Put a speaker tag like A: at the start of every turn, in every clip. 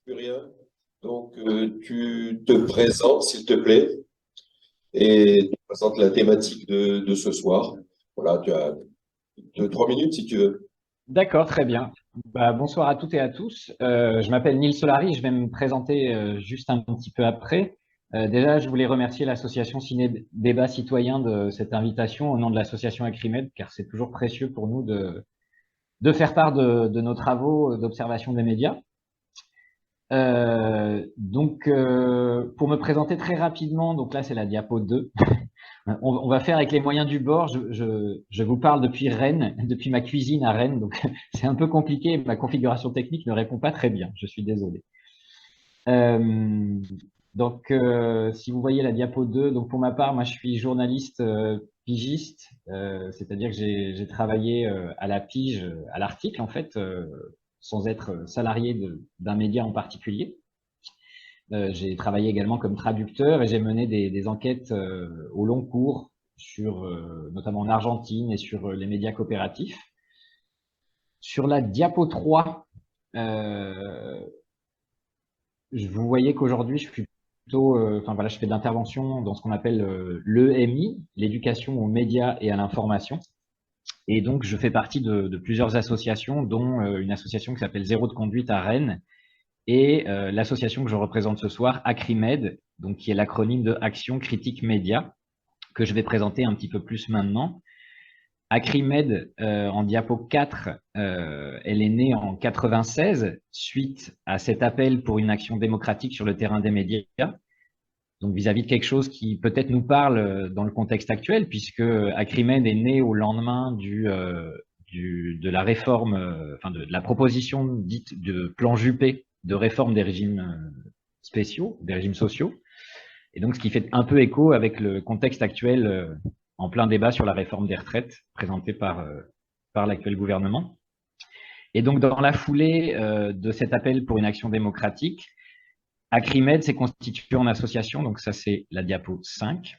A: Plus rien. Donc, tu te présentes, s'il te plaît, et tu présentes la thématique de ce soir. Voilà, tu as 2, 3 minutes si tu veux.
B: D'accord, très bien. Bonsoir à toutes et à tous. Je m'appelle Neil Solari, je vais me présenter juste un petit peu après. Déjà, je voulais remercier l'association Ciné Débat Citoyen de cette invitation au nom de l'association Acrimed, car c'est toujours précieux pour nous de faire part de nos travaux d'observation des médias. Pour me présenter très rapidement, donc là c'est la diapo 2. On va faire avec les moyens du bord. Je vous parle depuis Rennes, depuis ma cuisine à Rennes, donc c'est un peu compliqué. Ma configuration technique ne répond pas très bien. Je suis désolé. Euh, si vous voyez la diapo 2, donc pour ma part, moi je suis journaliste pigiste, c'est-à-dire que j'ai travaillé à la pige, à l'article en fait, sans être salarié d'un média en particulier. J'ai travaillé également comme traducteur et j'ai mené des enquêtes au long cours sur, notamment en Argentine et sur les médias coopératifs. Sur la diapo 3, vous voyez qu'aujourd'hui, je suis plutôt, enfin voilà, je fais de l'intervention dans ce qu'on appelle l'EMI, l'éducation aux médias et à l'information. Et donc, je fais partie de plusieurs associations, dont une association qui s'appelle Zéro de conduite à Rennes, et l'association que je représente ce soir, Acrimed, donc qui est l'acronyme de Action Critique Média, que je vais présenter un petit peu plus maintenant. Acrimed, en diapo 4, elle est née en 96 suite à cet appel pour une action démocratique sur le terrain des médias, donc vis-à-vis de quelque chose qui peut-être nous parle dans le contexte actuel, puisque Acrimed est né au lendemain de la réforme, enfin de la proposition dite de plan Juppé de réforme des régimes spéciaux, des régimes sociaux. Et donc, ce qui fait un peu écho avec le contexte actuel en plein débat sur la réforme des retraites présentée par l'actuel gouvernement. Et donc, dans la foulée de cet appel pour une action démocratique, Acrimed s'est constitué en association, donc ça c'est la diapo 5,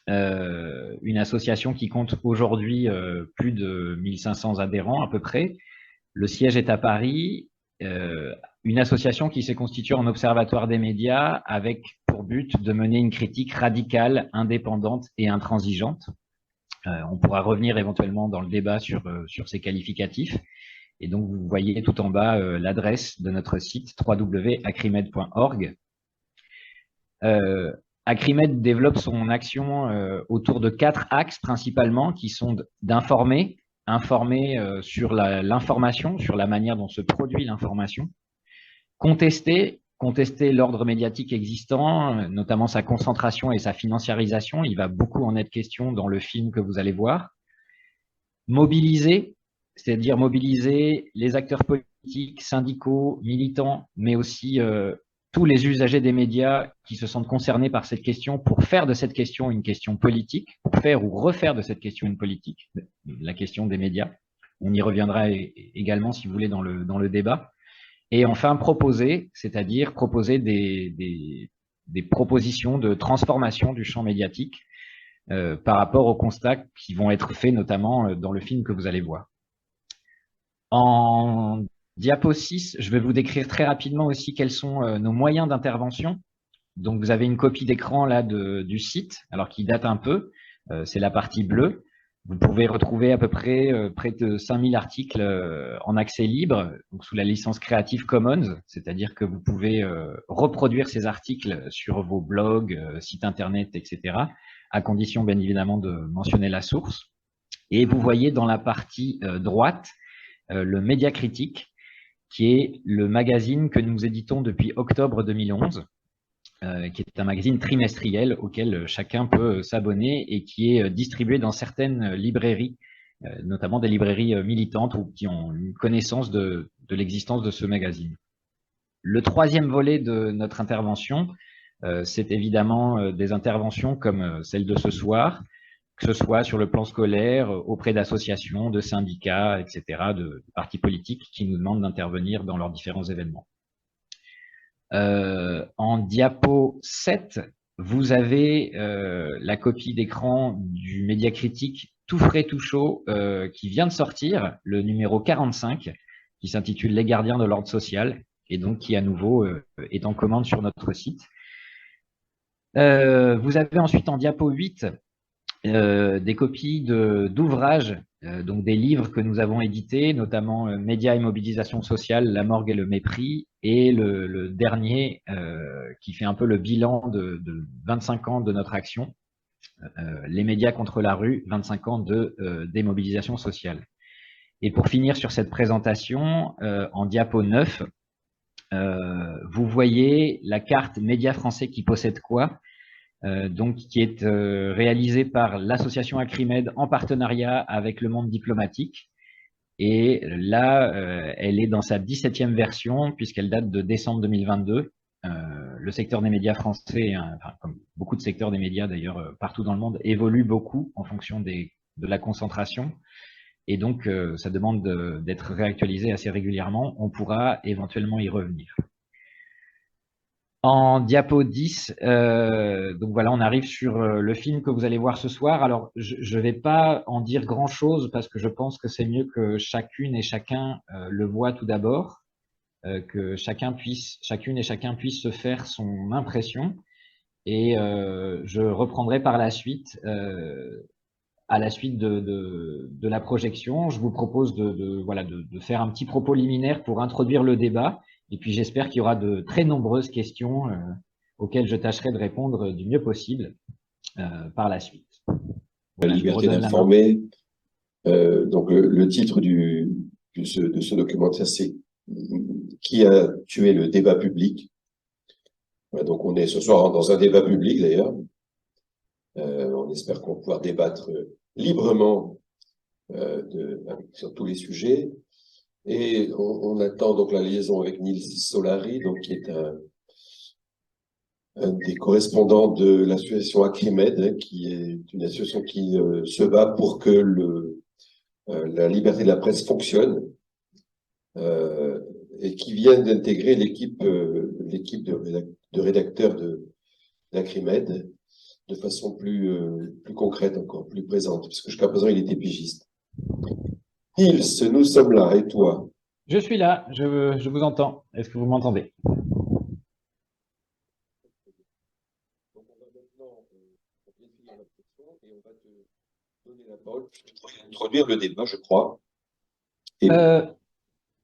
B: une association qui compte aujourd'hui plus de 1500 adhérents à peu près. Le siège est à Paris, une association qui s'est constituée en observatoire des médias avec pour but de mener une critique radicale, indépendante et intransigeante. On pourra revenir éventuellement dans le débat sur ces qualificatifs. Et donc, vous voyez tout en bas l'adresse de notre site www.acrimed.org. Acrimed développe son action autour de 4 axes principalement qui sont d'informer, informer sur l'information, sur la manière dont se produit l'information, contester l'ordre médiatique existant, notamment sa concentration et sa financiarisation. Il va beaucoup en être question dans le film que vous allez voir. Mobiliser, c'est-à-dire mobiliser les acteurs politiques, syndicaux, militants, mais aussi tous les usagers des médias qui se sentent concernés par cette question pour faire de cette question une question politique, pour faire ou refaire de cette question une politique, la question des médias. On y reviendra également, si vous voulez, dans le débat. Et enfin, proposer, c'est-à-dire proposer des propositions de transformation du champ médiatique par rapport aux constats qui vont être faits, notamment dans le film que vous allez voir. En diapo 6, je vais vous décrire très rapidement aussi quels sont nos moyens d'intervention. Donc, vous avez une copie d'écran là du site, alors qui date un peu, c'est la partie bleue. Vous pouvez retrouver à peu près près de 5000 articles en accès libre, donc sous la licence Creative Commons, c'est-à-dire que vous pouvez reproduire ces articles sur vos blogs, sites internet, etc., à condition bien évidemment de mentionner la source. Et vous voyez dans la partie droite le Média Critique, qui est le magazine que nous éditons depuis octobre 2011, qui est un magazine trimestriel auquel chacun peut s'abonner et qui est distribué dans certaines librairies, notamment des librairies militantes ou qui ont une connaissance de l'existence de ce magazine. Le troisième volet de notre intervention, c'est évidemment des interventions comme celle de ce soir, que ce soit sur le plan scolaire, auprès d'associations, de syndicats, etc., de partis politiques qui nous demandent d'intervenir dans leurs différents événements. En diapo 7, vous avez la copie d'écran du Média Critique tout frais, tout chaud, qui vient de sortir, le numéro 45, qui s'intitule « Les gardiens de l'ordre social », et donc qui à nouveau est en commande sur notre site. Vous avez ensuite en diapo 8 des copies d'ouvrages, donc des livres que nous avons édités, notamment Médias et mobilisation sociale, La morgue et le mépris, et le dernier qui fait un peu le bilan de 25 ans de notre action, Les médias contre la rue, 25 ans de démobilisation sociale. Et pour finir sur cette présentation, en diapo 9, vous voyez la carte Médias français qui possède quoi, donc qui est réalisée par l'association Acrimed en partenariat avec le monde diplomatique. Et là, elle est dans sa 17e version, puisqu'elle date de décembre 2022. Le secteur des médias français, enfin, comme beaucoup de secteurs des médias d'ailleurs partout dans le monde, évolue beaucoup en fonction de la concentration. Et donc, ça demande d'être réactualisé assez régulièrement. On pourra éventuellement y revenir. En diapo 10, donc voilà, on arrive sur le film que vous allez voir ce soir. Alors, je ne vais pas en dire grand-chose parce que je pense que c'est mieux que chacune et chacun le voit tout d'abord, que chacune et chacun puisse se faire son impression. Et je reprendrai par la suite, à la suite de la projection. Je vous propose voilà, de faire un petit propos liminaire pour introduire le débat. Et puis j'espère qu'il y aura de très nombreuses questions auxquelles je tâcherai de répondre du mieux possible par la suite.
A: La
B: Voilà,
A: liberté d'informer. Donc le titre de ce documentaire, c'est Qui a tué le débat public? Donc on est ce soir dans un débat public d'ailleurs. On espère qu'on va pouvoir débattre librement sur tous les sujets. Et on attend donc la liaison avec Nils Solari, donc qui est un des correspondants de l'association Acrimed, hein, qui est une association qui se bat pour que la liberté de la presse fonctionne, et qui vient d'intégrer l'équipe de rédacteurs d'Acrimed de façon plus concrète encore, plus présente, parce que jusqu'à présent il était pigiste. Nils, nous sommes là, et toi?
B: Je suis là, je vous entends. Est-ce que vous m'entendez?
A: Donner la parole pour introduire le débat, je crois.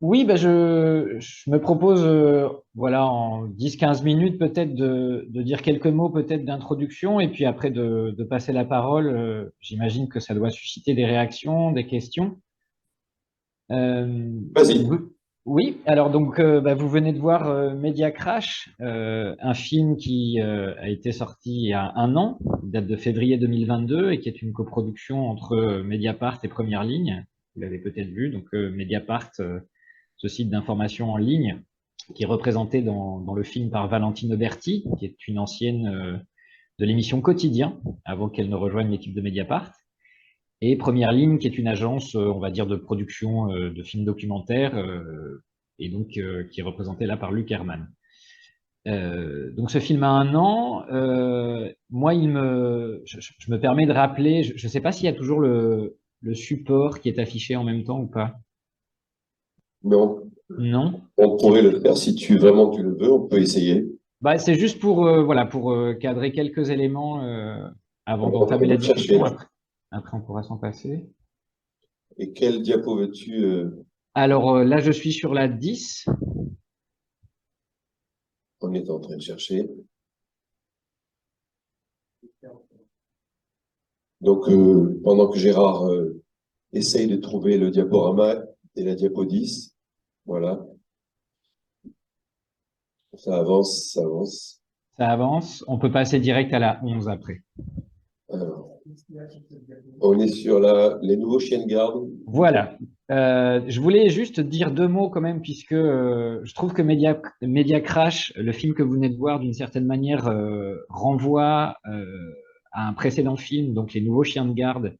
B: Oui, ben je me propose, voilà, en 10-15 minutes peut-être de dire quelques mots peut-être d'introduction et puis après de passer la parole. J'imagine que ça doit susciter des réactions, des questions.
A: Vas-y.
B: Oui, alors donc vous venez de voir Media Crash, un film qui a été sorti il y a un an, il date de février 2022 et qui est une coproduction entre Mediapart et Première Ligne. Vous l'avez peut-être vu, donc Mediapart, ce site d'information en ligne qui est représenté dans le film par Valentine Auberti, qui est une ancienne de l'émission Quotidien, avant qu'elle ne rejoigne l'équipe de Mediapart. Et Première Ligne, qui est une agence, on va dire, de production de films documentaires, et donc qui est représentée là par Luc Herman. Donc ce film a un an. Moi, je me permets de rappeler, je ne sais pas s'il y a toujours le support qui est affiché en même temps ou pas.
A: Non.
B: Non.
A: On pourrait le faire si vraiment tu le veux, on peut essayer.
B: Bah, c'est juste pour, voilà, pour cadrer quelques éléments avant d'entamer la discussion. Après, on pourra s'en passer.
A: Et quel diapo veux-tu
B: Alors là, je suis sur la 10.
A: On est en train de chercher. Donc, pendant que Gérard essaye de trouver le diaporama et la diapo 10, voilà. Ça avance, ça avance.
B: Ça avance. On peut passer direct à la 11 après.
A: Alors, on est sur les nouveaux chiens de garde.
B: Voilà. Je voulais juste dire deux mots quand même, puisque je trouve que Media Crash, le film que vous venez de voir, d'une certaine manière, renvoie à un précédent film, donc Les Nouveaux Chiens de Garde,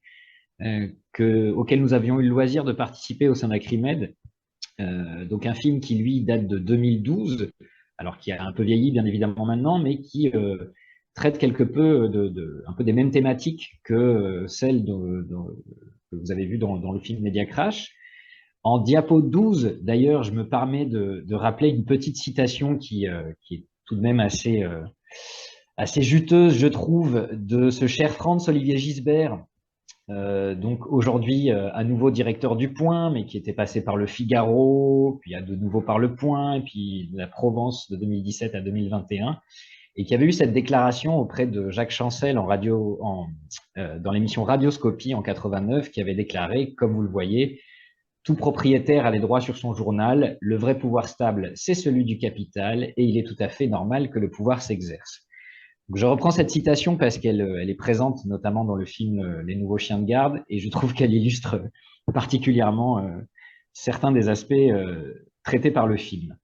B: auquel nous avions eu le loisir de participer au sein d'Acrimed. Donc un film qui, lui, date de 2012, alors qui a un peu vieilli, bien évidemment, maintenant, mais qui traite quelque peu un peu des mêmes thématiques que celles que vous avez vues dans le film Media Crash. En diapo 12, d'ailleurs, je me permets de rappeler une petite citation qui est tout de même assez juteuse, je trouve, de ce cher Franz-Olivier Gisbert, donc aujourd'hui à nouveau directeur du Point, mais qui était passé par le Figaro, puis à de nouveau par le Point, et puis la Provence de 2017 à 2021, et qui avait eu cette déclaration auprès de Jacques Chancel dans l'émission Radioscopie en 89, qui avait déclaré, comme vous le voyez, tout propriétaire a les droits sur son journal, le vrai pouvoir stable, c'est celui du capital, et il est tout à fait normal que le pouvoir s'exerce. Donc, je reprends cette citation parce qu'elle est présente notamment dans le film Les Nouveaux Chiens de Garde, et je trouve qu'elle illustre particulièrement certains des aspects traités par le film.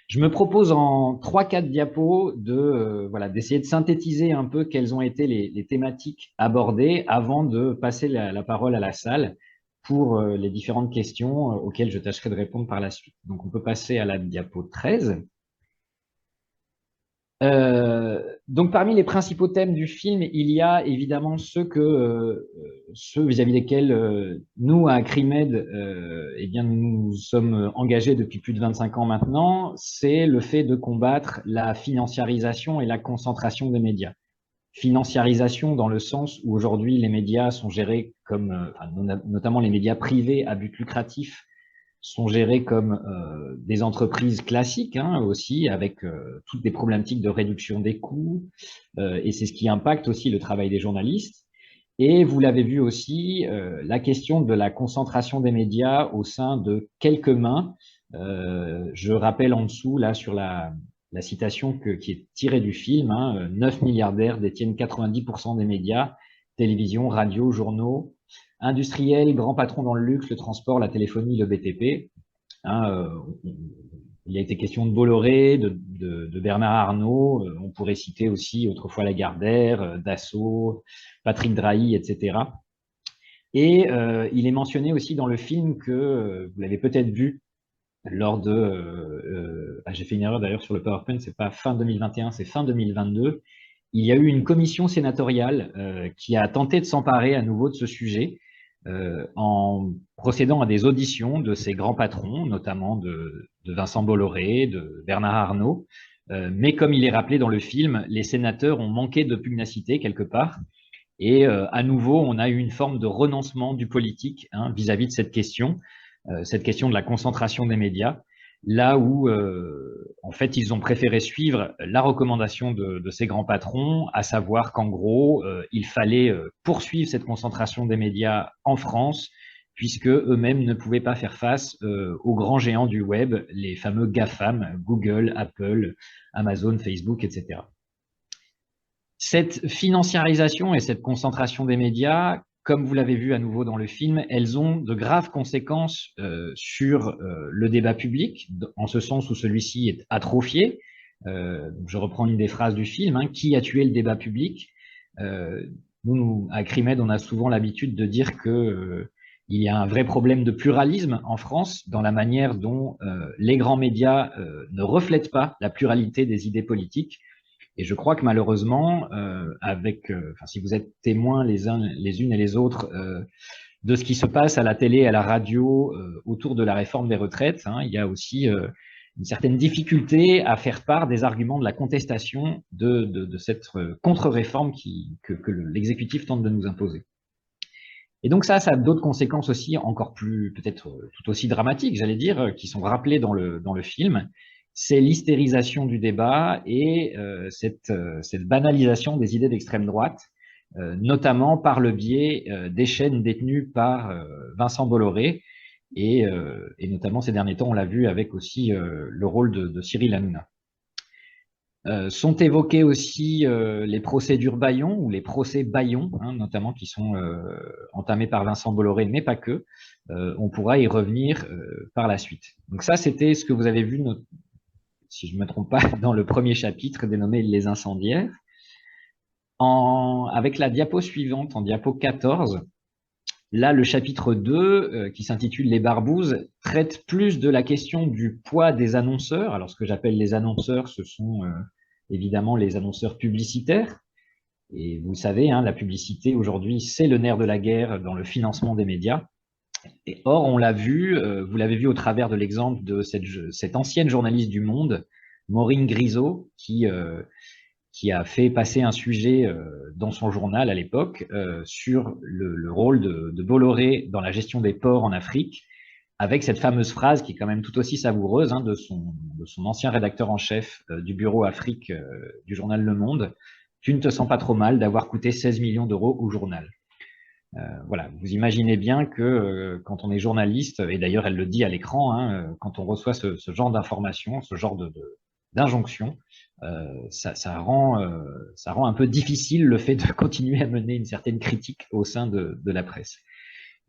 B: Je me propose en 3-4 diapos d'essayer de synthétiser un peu quelles ont été les thématiques abordées avant de passer la parole à la salle pour les différentes questions auxquelles je tâcherai de répondre par la suite. Donc on peut passer à la diapo 13. Donc parmi les principaux thèmes du film, il y a évidemment ceux vis-à-vis desquels nous, à Acrimed, eh bien, nous sommes engagés depuis plus de 25 ans maintenant, c'est le fait de combattre la financiarisation et la concentration des médias. Financiarisation dans le sens où aujourd'hui les médias sont gérés comme, notamment les médias privés à but lucratif, sont gérés comme des entreprises classiques aussi, avec toutes des problématiques de réduction des coûts, et c'est ce qui impacte aussi le travail des journalistes. Et vous l'avez vu aussi, la question de la concentration des médias au sein de quelques mains. Je rappelle en dessous, là, sur la citation qui est tirée du film, 9 milliardaires détiennent 90% des médias, télévision, radio, journaux, industriels, grands patrons dans le luxe, le transport, la téléphonie, le BTP. Il a été question de Bolloré, de Bernard Arnault, on pourrait citer aussi autrefois Lagardère, Dassault, Patrick Drahi, etc. Et il est mentionné aussi dans le film que, vous l'avez peut-être vu, lors de... j'ai fait une erreur d'ailleurs sur le PowerPoint, c'est pas fin 2021, c'est fin 2022. Il y a eu une commission sénatoriale qui a tenté de s'emparer à nouveau de ce sujet en procédant à des auditions de ces grands patrons, notamment de Vincent Bolloré, de Bernard Arnault. Mais comme il est rappelé dans le film, les sénateurs ont manqué de pugnacité quelque part. Et à nouveau, on a eu une forme de renoncement du politique vis-à-vis de cette question de la concentration des médias, là où, en fait, ils ont préféré suivre la recommandation de ces grands patrons, à savoir qu'en gros, il fallait poursuivre cette concentration des médias en France, puisque eux-mêmes ne pouvaient pas faire face aux grands géants du web, les fameux GAFAM, Google, Apple, Amazon, Facebook, etc. Cette financiarisation et cette concentration des médias, comme vous l'avez vu à nouveau dans le film, elles ont de graves conséquences sur le débat public, en ce sens où celui-ci est atrophié. Je reprends une des phrases du film, qui a tué le débat public? Nous, à Acrimed, on a souvent l'habitude de dire que il y a un vrai problème de pluralisme en France dans la manière dont les grands médias ne reflètent pas la pluralité des idées politiques. Et je crois que malheureusement, si vous êtes témoins les unes et les autres de ce qui se passe à la télé et à la radio autour de la réforme des retraites, il y a aussi une certaine difficulté à faire part des arguments de la contestation de cette contre-réforme que l'exécutif tente de nous imposer. Et donc ça a d'autres conséquences aussi, encore plus, peut-être tout aussi dramatiques, j'allais dire, qui sont rappelées dans le film. C'est l'hystérisation du débat et cette banalisation des idées d'extrême droite, notamment par le biais des chaînes détenues par Vincent Bolloré, et notamment ces derniers temps, on l'a vu avec aussi le rôle de Cyril Hanouna. Sont évoqués aussi les procédures Bayon ou les procès Bayon, notamment qui sont entamés par Vincent Bolloré, mais pas que. On pourra y revenir par la suite. Donc ça, c'était ce que vous avez vu, si je ne me trompe pas, dans le premier chapitre dénommé Les incendiaires. Avec la diapo suivante, en diapo 14, là, le chapitre 2, qui s'intitule Les barbouzes, traite plus de la question du poids des annonceurs. Alors, ce que j'appelle les annonceurs, ce sont évidemment les annonceurs publicitaires. Et vous le savez, la publicité aujourd'hui, c'est le nerf de la guerre dans le financement des médias. Et or, on l'a vu, vous l'avez vu au travers de l'exemple de cette ancienne journaliste du Monde, Maureen Grisot, qui a fait passer un sujet dans son journal à l'époque sur le rôle de Bolloré dans la gestion des ports en Afrique, avec cette fameuse phrase qui est quand même tout aussi savoureuse de son ancien rédacteur en chef du bureau Afrique du journal Le Monde: tu ne te sens pas trop mal d'avoir coûté 16 millions d'euros au journal. Voilà, vous imaginez bien que quand on est journaliste, et d'ailleurs elle le dit à l'écran, quand on reçoit ce genre d'informations, ce genre d'injonctions, ça rend un peu difficile le fait de continuer à mener une certaine critique au sein de la presse.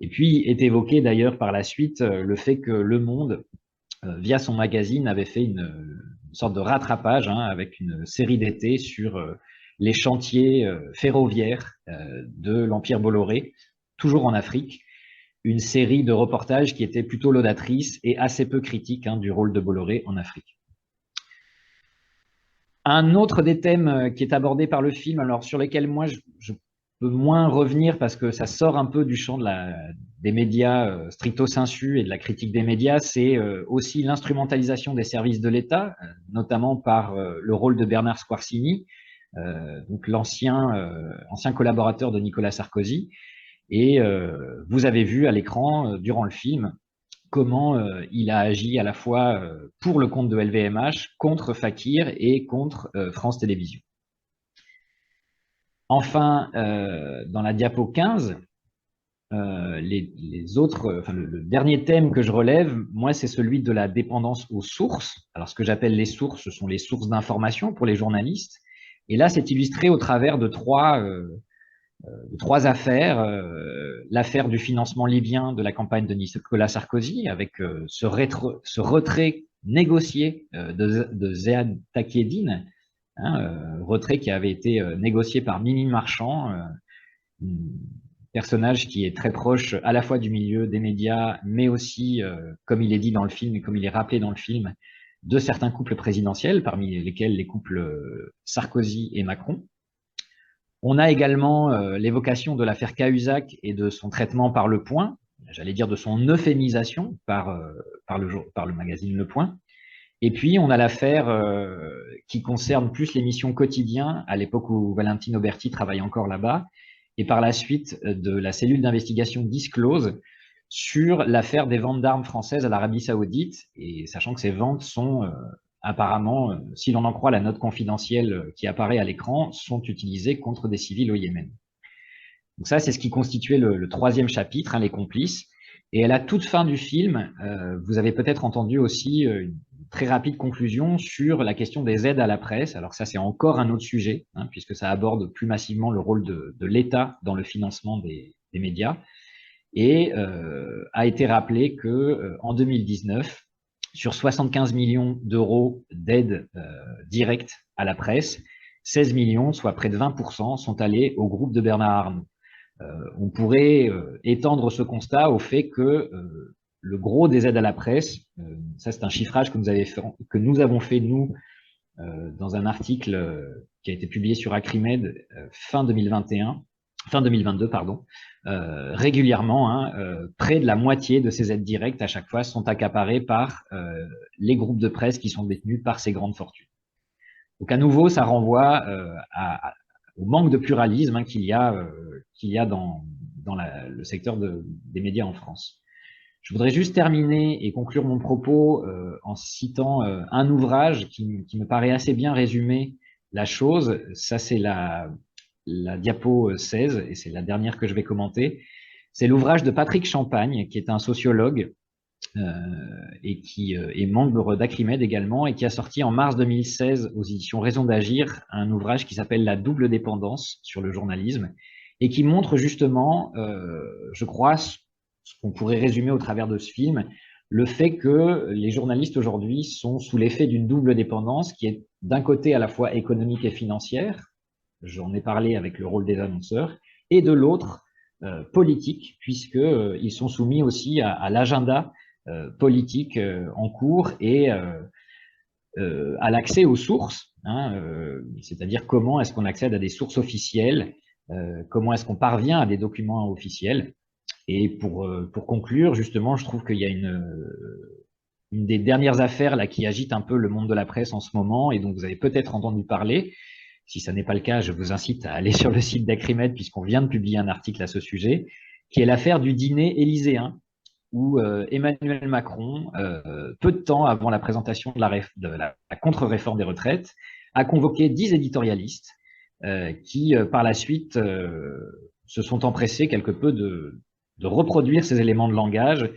B: Et puis est évoqué d'ailleurs par la suite le fait que Le Monde, via son magazine, avait fait une sorte de rattrapage avec une série d'été sur les chantiers ferroviaires de l'Empire Bolloré, toujours en Afrique, une série de reportages qui était plutôt laudatrice et assez peu critique du rôle de Bolloré en Afrique. Un autre des thèmes qui est abordé par le film, alors sur lesquels moi je peux moins revenir parce que ça sort un peu du champ des médias stricto sensu et de la critique des médias, c'est aussi l'instrumentalisation des services de l'État, notamment par le rôle de Bernard Squarcini, donc l'ancien collaborateur de Nicolas Sarkozy. Et vous avez vu à l'écran, durant le film, comment il a agi à la fois pour le compte de LVMH, contre Fakir et contre France Télévisions. Enfin, dans la diapo 15, les autres, le dernier thème que je relève, moi, c'est celui de la dépendance aux sources. Alors, ce que j'appelle les sources, ce sont les sources d'information pour les journalistes. Et là, c'est illustré au travers de trois affaires. L'affaire du financement libyen de la campagne de Nicolas Sarkozy, avec ce retrait négocié de Ziad Takieddine, retrait qui avait été négocié par Mimi Marchand, personnage qui est très proche à la fois du milieu des médias, mais aussi, comme il est dit dans le film et comme il est rappelé dans le film, de certains couples présidentiels, parmi lesquels les couples Sarkozy et Macron. On a également l'évocation de l'affaire Cahuzac et de son traitement par Le Point, j'allais dire de son euphémisation par le magazine Le Point. Et puis, on a l'affaire qui concerne plus l'émission Quotidien, à l'époque où Valentine Auberti travaille encore là-bas, et par la suite de la cellule d'investigation Disclose sur l'affaire des ventes d'armes françaises à l'Arabie Saoudite, et sachant que ces ventes sont apparemment, si l'on en croit la note confidentielle qui apparaît à l'écran, sont utilisées contre des civils au Yémen. Donc ça, c'est ce qui constituait le troisième chapitre, les complices. Et à la toute fin du film, vous avez peut-être entendu aussi une très rapide conclusion sur la question des aides à la presse. Alors ça, c'est encore un autre sujet, puisque ça aborde plus massivement le rôle de l'État dans le financement des médias. Et a été rappelé que en 2019, sur 75 millions d'euros d'aide directe à la presse, 16 millions, soit près de 20%, sont allés au groupe de Bernard Arnault. On pourrait étendre ce constat au fait que le gros des aides à la presse, ça c'est un chiffrage que nous avons fait, nous, dans un article qui a été publié sur Acrimed fin 2022, pardon, régulièrement, près de la moitié de ces aides directes à chaque fois sont accaparées par les groupes de presse qui sont détenus par ces grandes fortunes. Donc à nouveau, ça renvoie au manque de pluralisme qu'il y a dans le secteur des médias en France. Je voudrais juste terminer et conclure mon propos en citant un ouvrage qui me paraît assez bien résumer la chose. Ça, c'est la diapo 16, et c'est la dernière que je vais commenter. C'est l'ouvrage de Patrick Champagne, qui est un sociologue et qui est membre d'Acrimed également, et qui a sorti en mars 2016 aux éditions Raison d'Agir un ouvrage qui s'appelle La double dépendance sur le journalisme, et qui montre justement, je crois, ce qu'on pourrait résumer au travers de ce film, le fait que les journalistes aujourd'hui sont sous l'effet d'une double dépendance qui est d'un côté à la fois économique et financière, j'en ai parlé avec le rôle des annonceurs, et de l'autre politique, puisqu'ils sont soumis aussi à l'agenda politique en cours et à l'accès aux sources, c'est-à-dire comment est-ce qu'on accède à des sources officielles, comment est-ce qu'on parvient à des documents officiels. Et pour conclure, justement, je trouve qu'il y a une des dernières affaires là qui agite un peu le monde de la presse en ce moment, et dont vous avez peut-être entendu parler. Si ça n'est pas le cas, je vous incite à aller sur le site d'Acrimed, puisqu'on vient de publier un article à ce sujet, qui est l'affaire du dîner élyséen, où Emmanuel Macron, peu de temps avant la présentation de la contre-réforme des retraites, a convoqué 10 éditorialistes qui, par la suite, se sont empressés quelque peu de reproduire ces éléments de langage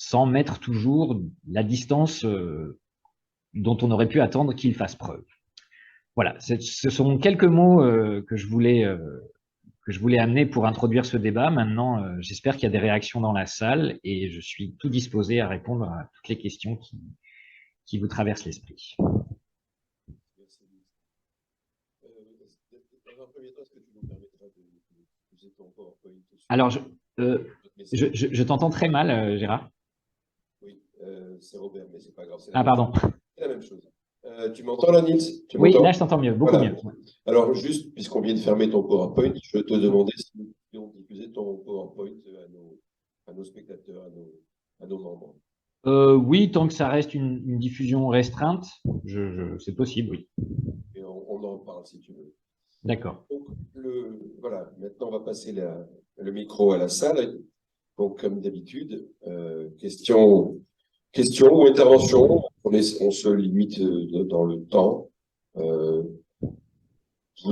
B: sans mettre toujours la distance dont on aurait pu attendre qu'il fasse preuve. Voilà, ce sont quelques mots que je voulais amener pour introduire ce débat. Maintenant, j'espère qu'il y a des réactions dans la salle et je suis tout disposé à répondre à toutes les questions qui vous traversent l'esprit.
A: Merci. Dans un premier temps, est-ce que tu nous permettras de poser ton PowerPoint sur
B: Alors,
A: votre message?
B: je t'entends très mal, Gérard.
A: Oui, c'est Robert, mais c'est pas grave.
B: Ah, pardon.
A: C'est la même chose. Tu m'entends là, Nils? Tu
B: Oui,
A: m'entends?
B: là, je t'entends mieux, beaucoup
A: Voilà.
B: mieux.
A: Alors, juste, puisqu'on vient de fermer ton PowerPoint, je te demandais si nous pouvions diffuser ton PowerPoint à nos spectateurs, à nos membres.
B: Oui, tant que ça reste une diffusion restreinte, c'est possible, oui.
A: Et on en parle si tu veux.
B: D'accord.
A: Donc, voilà, maintenant on va passer le micro à la salle. Donc, comme d'habitude, questions ou interventions. On se limite dans le temps. Vous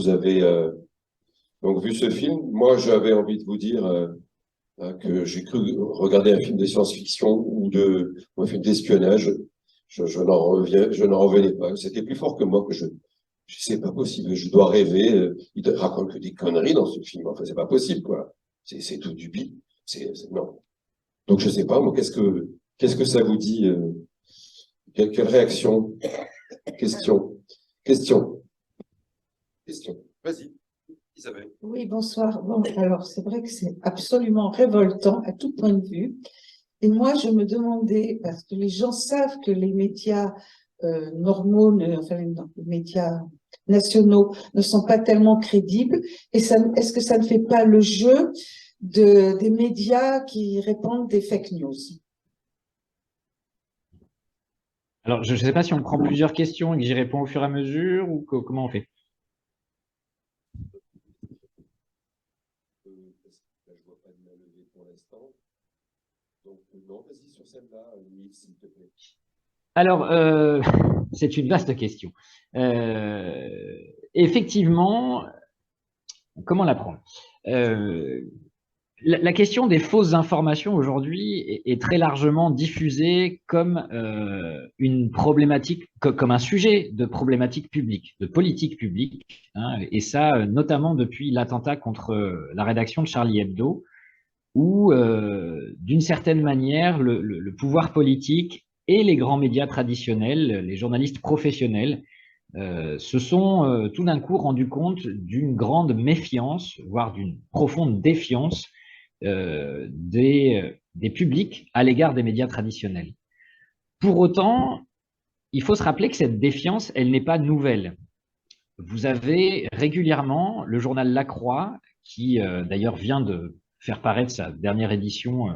A: avez donc vu ce film. Moi, j'avais envie de vous dire que j'ai cru regarder un film de science-fiction ou un film d'espionnage. Je n'en revenais pas. C'était plus fort que moi que c'est pas possible. Je dois rêver. Il raconte que des conneries dans ce film. Enfin, c'est pas possible, quoi. C'est tout du bip. Non. Donc, je sais pas, moi, qu'est-ce que ça vous dit? Quelle réaction? Question. Question. Question. Vas-y, Isabelle.
C: Oui, bonsoir. Bon, alors c'est vrai que c'est absolument révoltant à tout point de vue. Et moi, je me demandais, parce que les gens savent que les médias normaux, enfin les médias nationaux ne sont pas tellement crédibles, et est-ce que ça ne fait pas le jeu des médias qui répandent des fake news?
B: Alors, je ne sais pas si on prend plusieurs questions et que j'y réponds au fur et à mesure ou comment on fait.
A: Là, je vois pas de main levée pour l'instant. Donc, non, vas-y sur celle-là, Nils, s'il te plaît.
B: Alors, c'est une vaste question. Effectivement, comment la prendre? La question des fausses informations aujourd'hui est très largement diffusée comme une problématique, comme un sujet de problématique publique, de politique publique, hein, et ça notamment depuis l'attentat contre la rédaction de Charlie Hebdo, où d'une certaine manière le pouvoir politique et les grands médias traditionnels, les journalistes professionnels, se sont tout d'un coup rendus compte d'une grande méfiance, voire d'une profonde défiance des publics à l'égard des médias traditionnels. Pour autant, il faut se rappeler que cette défiance, elle n'est pas nouvelle. Vous avez régulièrement le journal La Croix, qui d'ailleurs vient de faire paraître sa dernière édition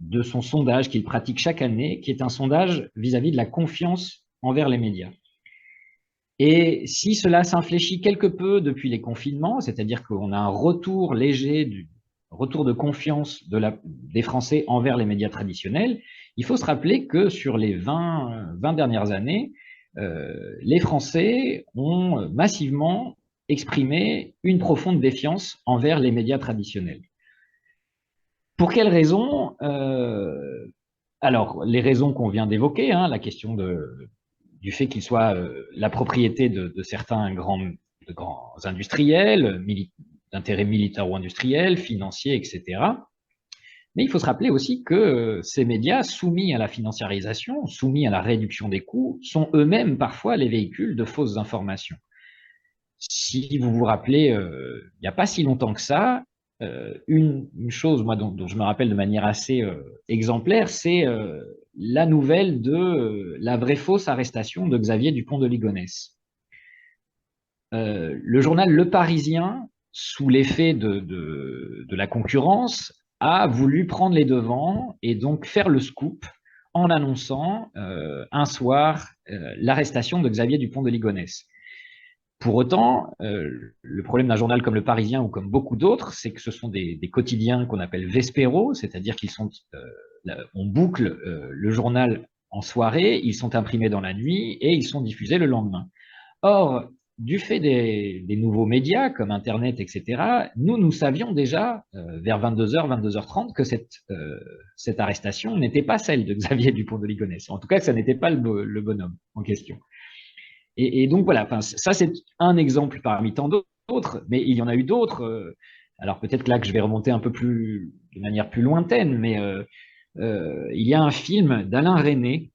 B: de son sondage qu'il pratique chaque année, qui est un sondage vis-à-vis de la confiance envers les médias. Et si cela s'infléchit quelque peu depuis les confinements, c'est-à-dire qu'on a un retour léger du retour de confiance des Français envers les médias traditionnels, il faut se rappeler que sur les 20 dernières années, les Français ont massivement exprimé une profonde défiance envers les médias traditionnels. Pour quelles raisons? Alors, les raisons qu'on vient d'évoquer, hein, la question du fait qu'ils soient la propriété de certains grands industriels, d'intérêts militaires ou industriels, financiers, etc. Mais il faut se rappeler aussi que ces médias, soumis à la financiarisation, soumis à la réduction des coûts, sont eux-mêmes parfois les véhicules de fausses informations. Si vous vous rappelez, il n'y a pas si longtemps que ça, une chose moi, dont je me rappelle de manière assez exemplaire, c'est la nouvelle de la vraie fausse arrestation de Xavier Dupont de Ligonnès. Le journal Le Parisien, sous l'effet de la concurrence, a voulu prendre les devants et donc faire le scoop en annonçant un soir l'arrestation de Xavier Dupont de Ligonnès. Pour autant, le problème d'un journal comme Le Parisien ou comme beaucoup d'autres, c'est que ce sont des quotidiens qu'on appelle vespéraux, c'est-à-dire qu'ils sont, on boucle le journal en soirée, ils sont imprimés dans la nuit et ils sont diffusés le lendemain. Or, du fait des nouveaux médias comme Internet, etc., nous savions déjà vers 22h, 22h30 que cette arrestation n'était pas celle de Xavier Dupont de Ligonnès. En tout cas, que ça n'était pas le bonhomme en question. Et donc voilà, enfin, ça c'est un exemple parmi tant d'autres, mais il y en a eu d'autres. Alors peut-être là que je vais remonter un peu plus, de manière plus lointaine, mais il y a un film d'Alain Resnais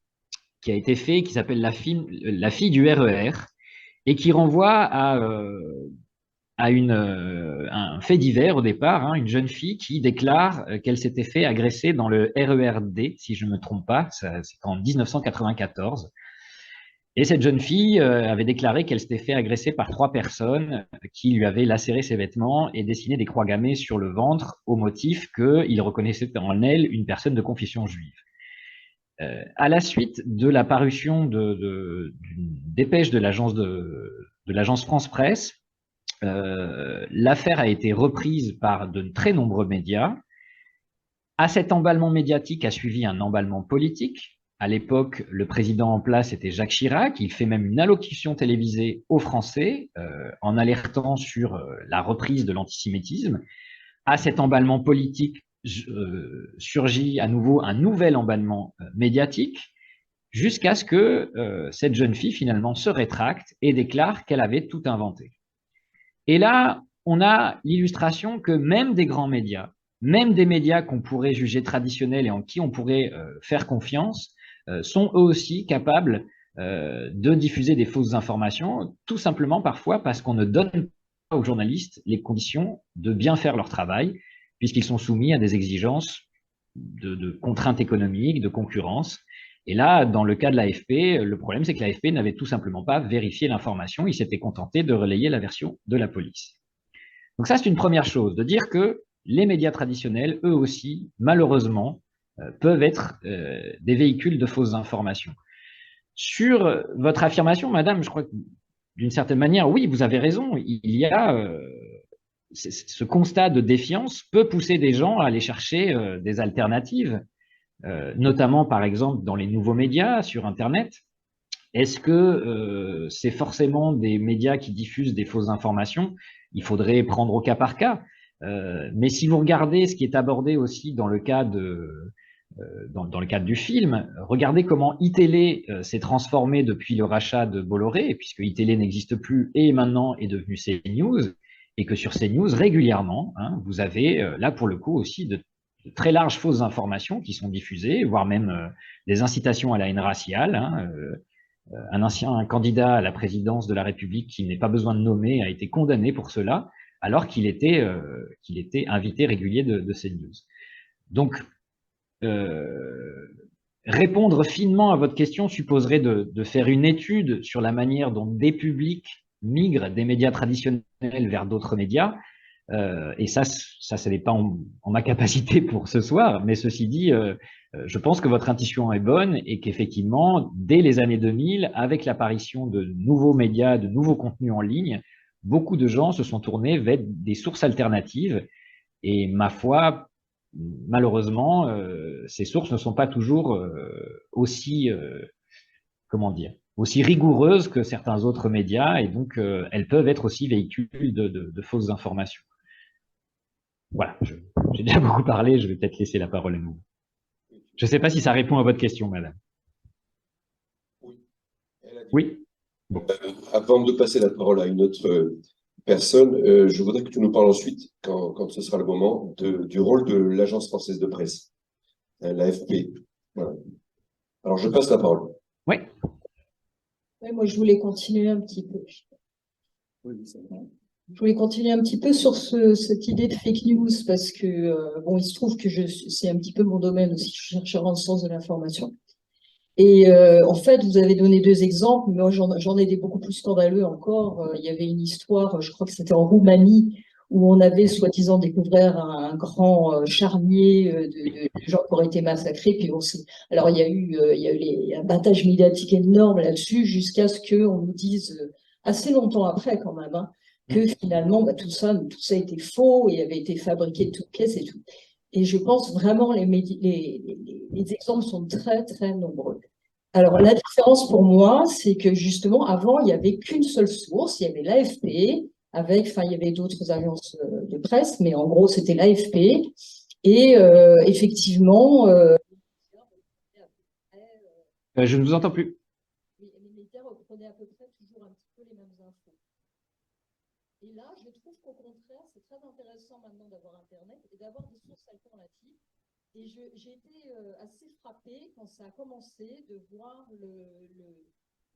B: qui a été fait, qui s'appelle La fille du RER, et qui renvoie à un fait divers au départ, hein, une jeune fille qui déclare qu'elle s'était fait agresser dans le RERD, si je ne me trompe pas, c'est en 1994. Et cette jeune fille avait déclaré qu'elle s'était fait agresser par 3 personnes qui lui avaient lacéré ses vêtements et dessiné des croix gammées sur le ventre au motif qu'il reconnaissait en elle une personne de confession juive. À la suite de la parution d'une dépêche de l'agence France Presse, l'affaire a été reprise par de très nombreux médias. À cet emballement médiatique a suivi un emballement politique. À l'époque, le président en place était Jacques Chirac. Il fait même une allocution télévisée aux Français en alertant sur la reprise de l'antisémitisme. À cet emballement politique surgit à nouveau un nouvel emballement médiatique jusqu'à ce que cette jeune fille finalement se rétracte et déclare qu'elle avait tout inventé. Et là, on a l'illustration que même des grands médias, même des médias qu'on pourrait juger traditionnels et en qui on pourrait faire confiance, sont eux aussi capables de diffuser des fausses informations, tout simplement parfois parce qu'on ne donne pas aux journalistes les conditions de bien faire leur travail, puisqu'ils sont soumis à des exigences de contraintes économiques, de concurrence. Et là, dans le cas de l'AFP, le problème, c'est que l'AFP n'avait tout simplement pas vérifié l'information, il s'était contenté de relayer la version de la police. Donc ça, c'est une première chose, de dire que les médias traditionnels, eux aussi, malheureusement, peuvent être des véhicules de fausses informations. Sur votre affirmation, madame, je crois que d'une certaine manière, oui, vous avez raison, il y a ce constat de défiance peut pousser des gens à aller chercher des alternatives, notamment par exemple dans les nouveaux médias sur Internet. Est-ce que c'est forcément des médias qui diffusent des fausses informations? Il faudrait prendre au cas par cas. Mais si vous regardez ce qui est abordé aussi dans le cas dans le cadre du film, regardez comment iTélé s'est transformé depuis le rachat de Bolloré, puisque iTélé n'existe plus et maintenant est devenu CNews, et que sur CNews, régulièrement, hein, vous avez là pour le coup aussi de très larges fausses informations qui sont diffusées, voire même des incitations à la haine raciale. Hein, un ancien candidat à la présidence de la République qui n'est pas besoin de nommer a été condamné pour cela, alors qu'il était invité régulier de CNews. Donc, répondre finement à votre question supposerait de faire une étude sur la manière dont des publics migrent des médias traditionnels vers d'autres médias. Et ça n'est pas en ma capacité pour ce soir, mais ceci dit, je pense que votre intuition est bonne et qu'effectivement, dès les années 2000, avec l'apparition de nouveaux médias, de nouveaux contenus en ligne, beaucoup de gens se sont tournés vers des sources alternatives. Et ma foi, malheureusement, ces sources ne sont pas toujours aussi, comment dire, aussi rigoureuses que certains autres médias, et donc elles peuvent être aussi véhicules de fausses informations. Voilà, j'ai déjà beaucoup parlé, je vais peut-être laisser la parole à vous. Je ne sais pas si ça répond à votre question, madame.
A: Oui.
B: Oui.
A: Bon. Avant de passer la parole à une autre personne, je voudrais que tu nous parles ensuite, quand ce sera le moment, du rôle de l'Agence française de presse, l'AFP. Voilà. Alors, je passe la parole.
B: Oui.
C: Oui, moi, je voulais continuer un petit peu.
A: Oui,
C: je voulais continuer un petit peu sur cette idée de fake news parce que, bon, il se trouve que c'est un petit peu mon domaine aussi, je suis chercheur en sciences de l'information. Et en fait, vous avez donné 2 exemples, mais moi j'en ai des beaucoup plus scandaleux encore. Il y avait une histoire, je crois que c'était en Roumanie,
D: où on avait soi-disant découvert un grand charnier de gens qui auraient été massacrés. Puis alors il y a eu un battage médiatique énorme là-dessus, jusqu'à ce qu'on nous dise, assez longtemps après quand même, hein, que finalement tout ça était faux et avait été fabriqué de toutes pièces et tout. Et je pense vraiment les exemples sont très, très nombreux. Alors, la différence pour moi, c'est que justement, avant, il n'y avait qu'une seule source, il y avait l'AFP, il y avait d'autres agences de presse, mais en gros, c'était l'AFP. Et effectivement…
B: je ne vous entends plus.
D: Les médias reprenaient à peu près toujours un petit peu les mêmes infos. Et là, je trouve qu'au contraire, c'est très intéressant maintenant d'avoir Internet et d'avoir des sources alternatives. Et j'ai été assez frappée quand ça a commencé de voir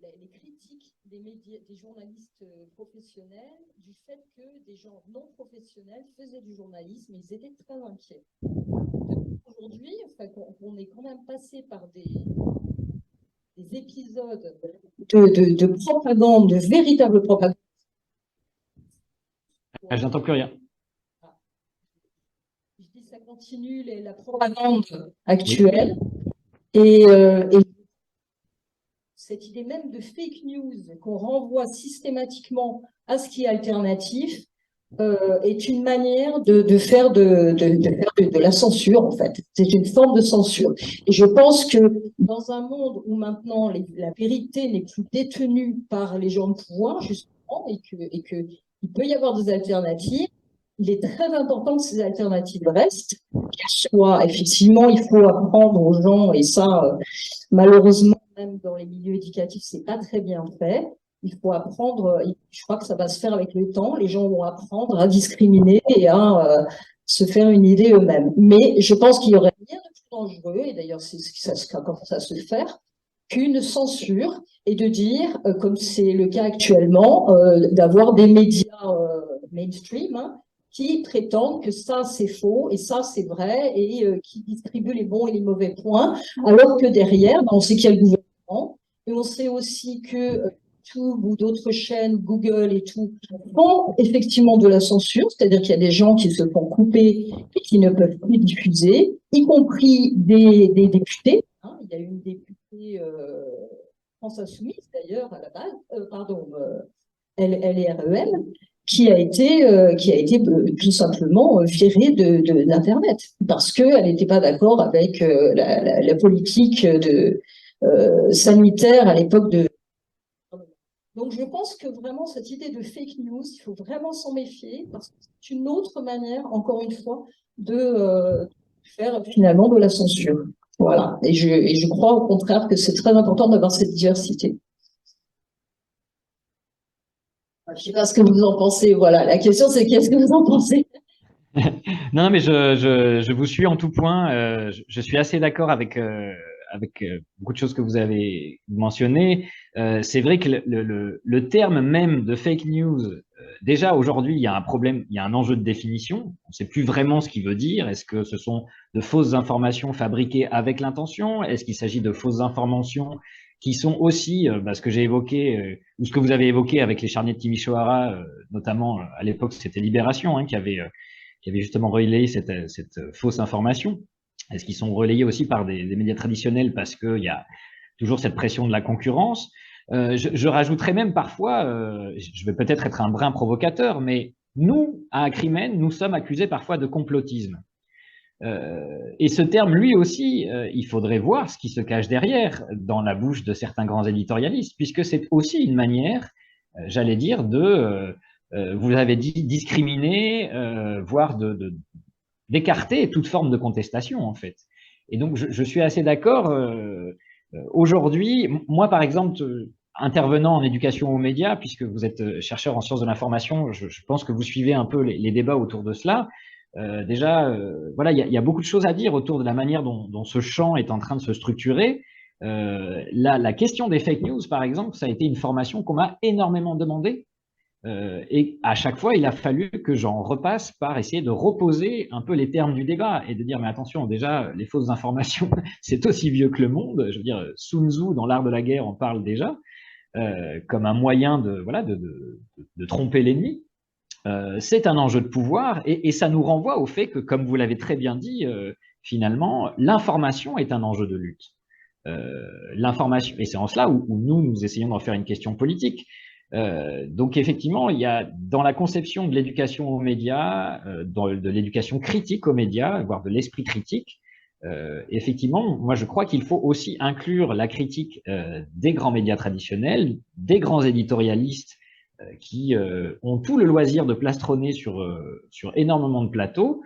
D: les critiques des médias, des journalistes professionnels, du fait que des gens non professionnels faisaient du journalisme et ils étaient très inquiets. Aujourd'hui, on est quand même passé par des épisodes de propagande, de véritable propagande.
B: Je n'entends plus rien.
D: Je dis ça continue la propagande actuelle. Oui. Et cette idée même de fake news qu'on renvoie systématiquement à ce qui est alternatif est une manière de faire de la censure, en fait. C'est une forme de censure. Et je pense que dans un monde où maintenant la vérité n'est plus détenue par les gens de pouvoir, justement, et que il peut y avoir des alternatives, il est très important que ces alternatives restent, qu'elles soient, effectivement, il faut apprendre aux gens, et ça, malheureusement, même dans les milieux éducatifs, c'est pas très bien fait. Il faut apprendre, je crois que ça va se faire avec le temps, les gens vont apprendre à discriminer et à se faire une idée eux-mêmes. Mais je pense qu'il y aurait rien de plus dangereux, et d'ailleurs c'est ce qui commence à se faire, qu'une censure, et de dire, comme c'est le cas actuellement, d'avoir des médias mainstream, hein, qui prétendent que ça c'est faux et ça c'est vrai, et qui distribuent les bons et les mauvais points, alors que derrière, on sait qu'il y a le gouvernement, et on sait aussi que YouTube ou d'autres chaînes, Google et tout, font effectivement de la censure, c'est-à-dire qu'il y a des gens qui se font couper et qui ne peuvent plus diffuser, y compris des députés. Hein, il y a une députée France Insoumise d'ailleurs à la base, LREM, qui a été tout simplement virée d'Internet parce qu'elle n'était pas d'accord avec la politique sanitaire à l'époque de… Donc je pense que vraiment cette idée de fake news, il faut vraiment s'en méfier parce que c'est une autre manière, encore une fois, de faire finalement de la censure. Voilà. Et je crois au contraire que c'est très important d'avoir cette diversité. Je ne sais pas ce que vous en pensez. Voilà, la question c'est qu'est-ce que vous en pensez?
B: Non, mais je vous suis en tout point. Je suis assez d'accord avec beaucoup de choses que vous avez mentionnées. C'est vrai que le terme même de fake news, déjà aujourd'hui, il y a un problème, il y a un enjeu de définition. On ne sait plus vraiment ce qu'il veut dire. Est-ce que ce sont de fausses informations fabriquées avec l'intention? Est-ce qu'il s'agit de fausses informations qui sont aussi ce que j'ai évoqué, ou ce que vous avez évoqué avec les charniers de Timisoara, notamment à l'époque, c'était Libération, hein, qui avait justement relayé cette fausse information. Est-ce qu'ils sont relayés aussi par des médias traditionnels parce qu'il y a toujours cette pression de la concurrence? Je rajouterais même parfois, je vais peut-être être un brin provocateur, mais nous, à Acrimen, nous sommes accusés parfois de complotisme. Et ce terme, lui aussi, il faudrait voir ce qui se cache derrière dans la bouche de certains grands éditorialistes, puisque c'est aussi une manière, j'allais dire, vous avez dit, discriminer, voire d'écarter toute forme de contestation, en fait. Et donc, je suis assez d'accord. Aujourd'hui, moi, par exemple, intervenant en éducation aux médias, puisque vous êtes chercheur en sciences de l'information, je pense que vous suivez un peu les débats autour de cela. Voilà, il y a beaucoup de choses à dire autour de la manière dont ce champ est en train de se structurer. La question des fake news, par exemple, ça a été une formation qu'on m'a énormément demandé. Et à chaque fois, il a fallu que j'en repasse par essayer de reposer un peu les termes du débat et de dire, mais attention, déjà, les fausses informations, c'est aussi vieux que le monde. Je veux dire, Sun Tzu, dans l'art de la guerre, en parle déjà, comme un moyen de tromper l'ennemi. c'est un enjeu de pouvoir et ça nous renvoie au fait que, comme vous l'avez très bien dit, finalement, l'information est un enjeu de lutte. L'information, et c'est en cela où nous essayons d'en faire une question politique. Donc effectivement, il y a dans la conception de l'éducation aux médias, de l'éducation critique aux médias, voire de l'esprit critique, effectivement, moi je crois qu'il faut aussi inclure la critique des grands médias traditionnels, des grands éditorialistes qui ont tout le loisir de plastronner sur énormément de plateaux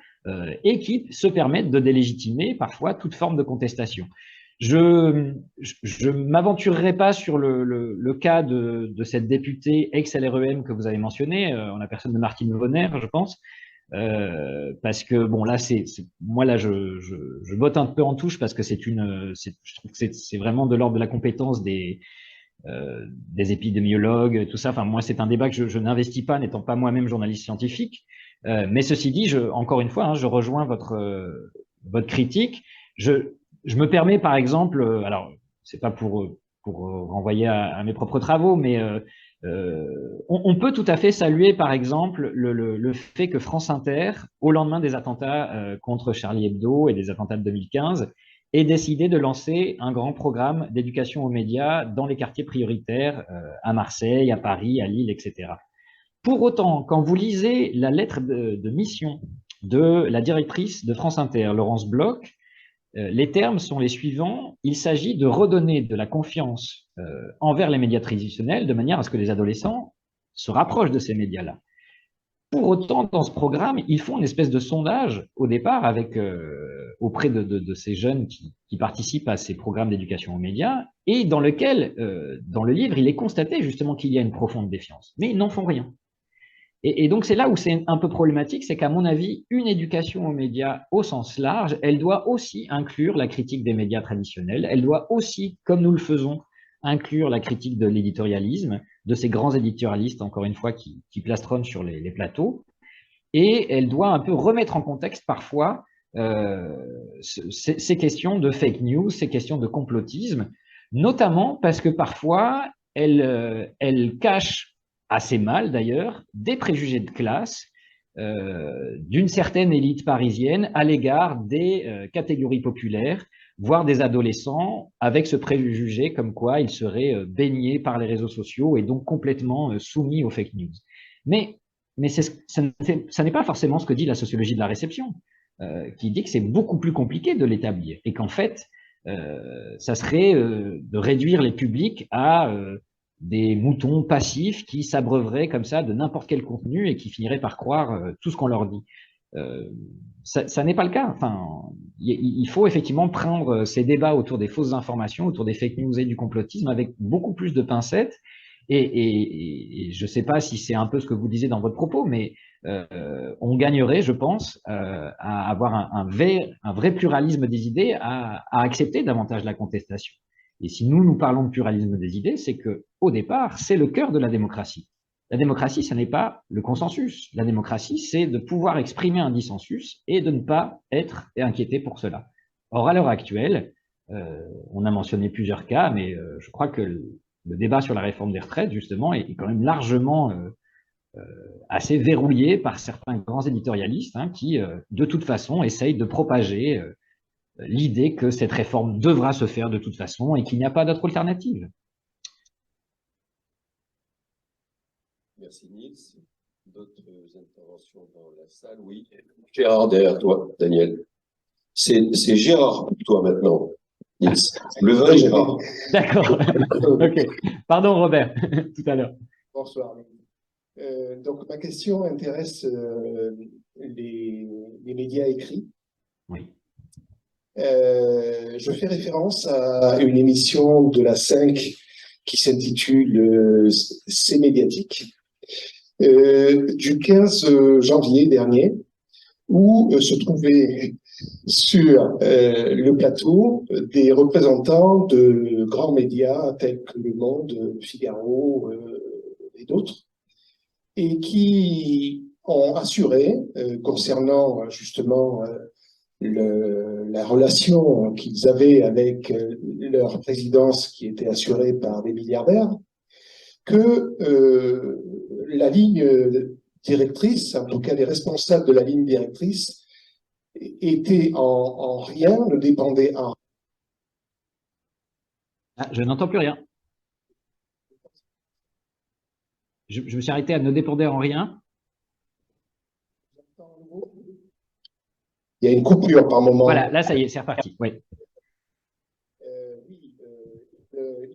B: et qui se permettent de délégitimer parfois toute forme de contestation. Je m'aventurerai pas sur le cas de cette députée ex-LREM que vous avez mentionné, en la personne de Martine Vonner, je pense, parce que bon là moi là je botte un peu en touche parce que je trouve que c'est vraiment de l'ordre de la compétence des épidémiologues, tout ça. Enfin moi c'est un débat que je n'investis pas, n'étant pas moi-même journaliste scientifique. Mais ceci dit, encore une fois, hein, je rejoins votre critique. Je me permets, par exemple, alors c'est pas pour renvoyer à mes propres travaux, mais on peut tout à fait saluer, par exemple, le fait que France Inter, au lendemain des attentats contre Charlie Hebdo et des attentats de 2015, ait décidé de lancer un grand programme d'éducation aux médias dans les quartiers prioritaires à Marseille, à Paris, à Lille, etc. Pour autant, quand vous lisez la lettre de mission de la directrice de France Inter, Laurence Bloch, les termes sont les suivants. Il s'agit de redonner de la confiance envers les médias traditionnels de manière à ce que les adolescents se rapprochent de ces médias-là. Pour autant, dans ce programme, ils font une espèce de sondage au départ auprès de ces jeunes qui participent à ces programmes d'éducation aux médias et dans lequel, dans le livre, il est constaté justement qu'il y a une profonde défiance. Mais ils n'en font rien. Et donc, c'est là où c'est un peu problématique, c'est qu'à mon avis, une éducation aux médias au sens large, elle doit aussi inclure la critique des médias traditionnels, elle doit aussi, comme nous le faisons, inclure la critique de l'éditorialisme, de ces grands éditorialistes, encore une fois, qui plastronnent sur les plateaux, et elle doit un peu remettre en contexte parfois ces questions de fake news, ces questions de complotisme, notamment parce que parfois, elle cache assez mal d'ailleurs, des préjugés de classe d'une certaine élite parisienne à l'égard des catégories populaires, voire des adolescents, avec ce préjugé comme quoi ils seraient baignés par les réseaux sociaux et donc complètement soumis aux fake news. Mais ça n'est pas forcément ce que dit la sociologie de la réception, qui dit que c'est beaucoup plus compliqué de l'établir et qu'en fait, ça serait de réduire les publics à des moutons passifs qui s'abreuveraient comme ça de n'importe quel contenu et qui finiraient par croire tout ce qu'on leur dit. Ça n'est pas le cas. Enfin, il faut effectivement prendre ces débats autour des fausses informations, autour des fake news et du complotisme avec beaucoup plus de pincettes. Et je ne sais pas si c'est un peu ce que vous disiez dans votre propos, mais on gagnerait, je pense, à avoir un vrai pluralisme des idées, à accepter davantage la contestation. Et si nous parlons de pluralisme des idées, c'est que, au départ, c'est le cœur de la démocratie. La démocratie, ce n'est pas le consensus. La démocratie, c'est de pouvoir exprimer un dissensus et de ne pas être inquiété pour cela. Or, à l'heure actuelle, on a mentionné plusieurs cas, mais je crois que le débat sur la réforme des retraites, justement, est quand même largement assez verrouillé par certains grands éditorialistes qui, de toute façon, essayent de propager l'idée que cette réforme devra se faire de toute façon et qu'il n'y a pas d'autre alternative.
A: Merci Nils. D'autres interventions dans la salle? Oui. Gérard, derrière toi, Daniel. C'est Gérard pour toi maintenant, Nils. Le vrai Gérard.
B: D'accord. Ok. Pardon Robert, tout à l'heure.
E: Bonsoir. Donc ma question intéresse les médias écrits.
B: Oui.
E: Je fais référence à une émission de la 5 qui s'intitule C'est médiatique, du 15 janvier dernier, où se trouvaient sur le plateau des représentants de grands médias tels que Le Monde, Figaro et d'autres, et qui ont assuré, concernant justement la relation qu'ils avaient avec leur présidence qui était assurée par des milliardaires, que la ligne directrice, en tout cas les responsables de la ligne directrice, étaient en rien, ne dépendaient en
B: Ah, je n'entends plus rien. Je me suis arrêté à ne dépendre en rien.
E: Il y a une coupure par moment.
B: Voilà, là, ça y est, c'est reparti. Oui.
E: Oui,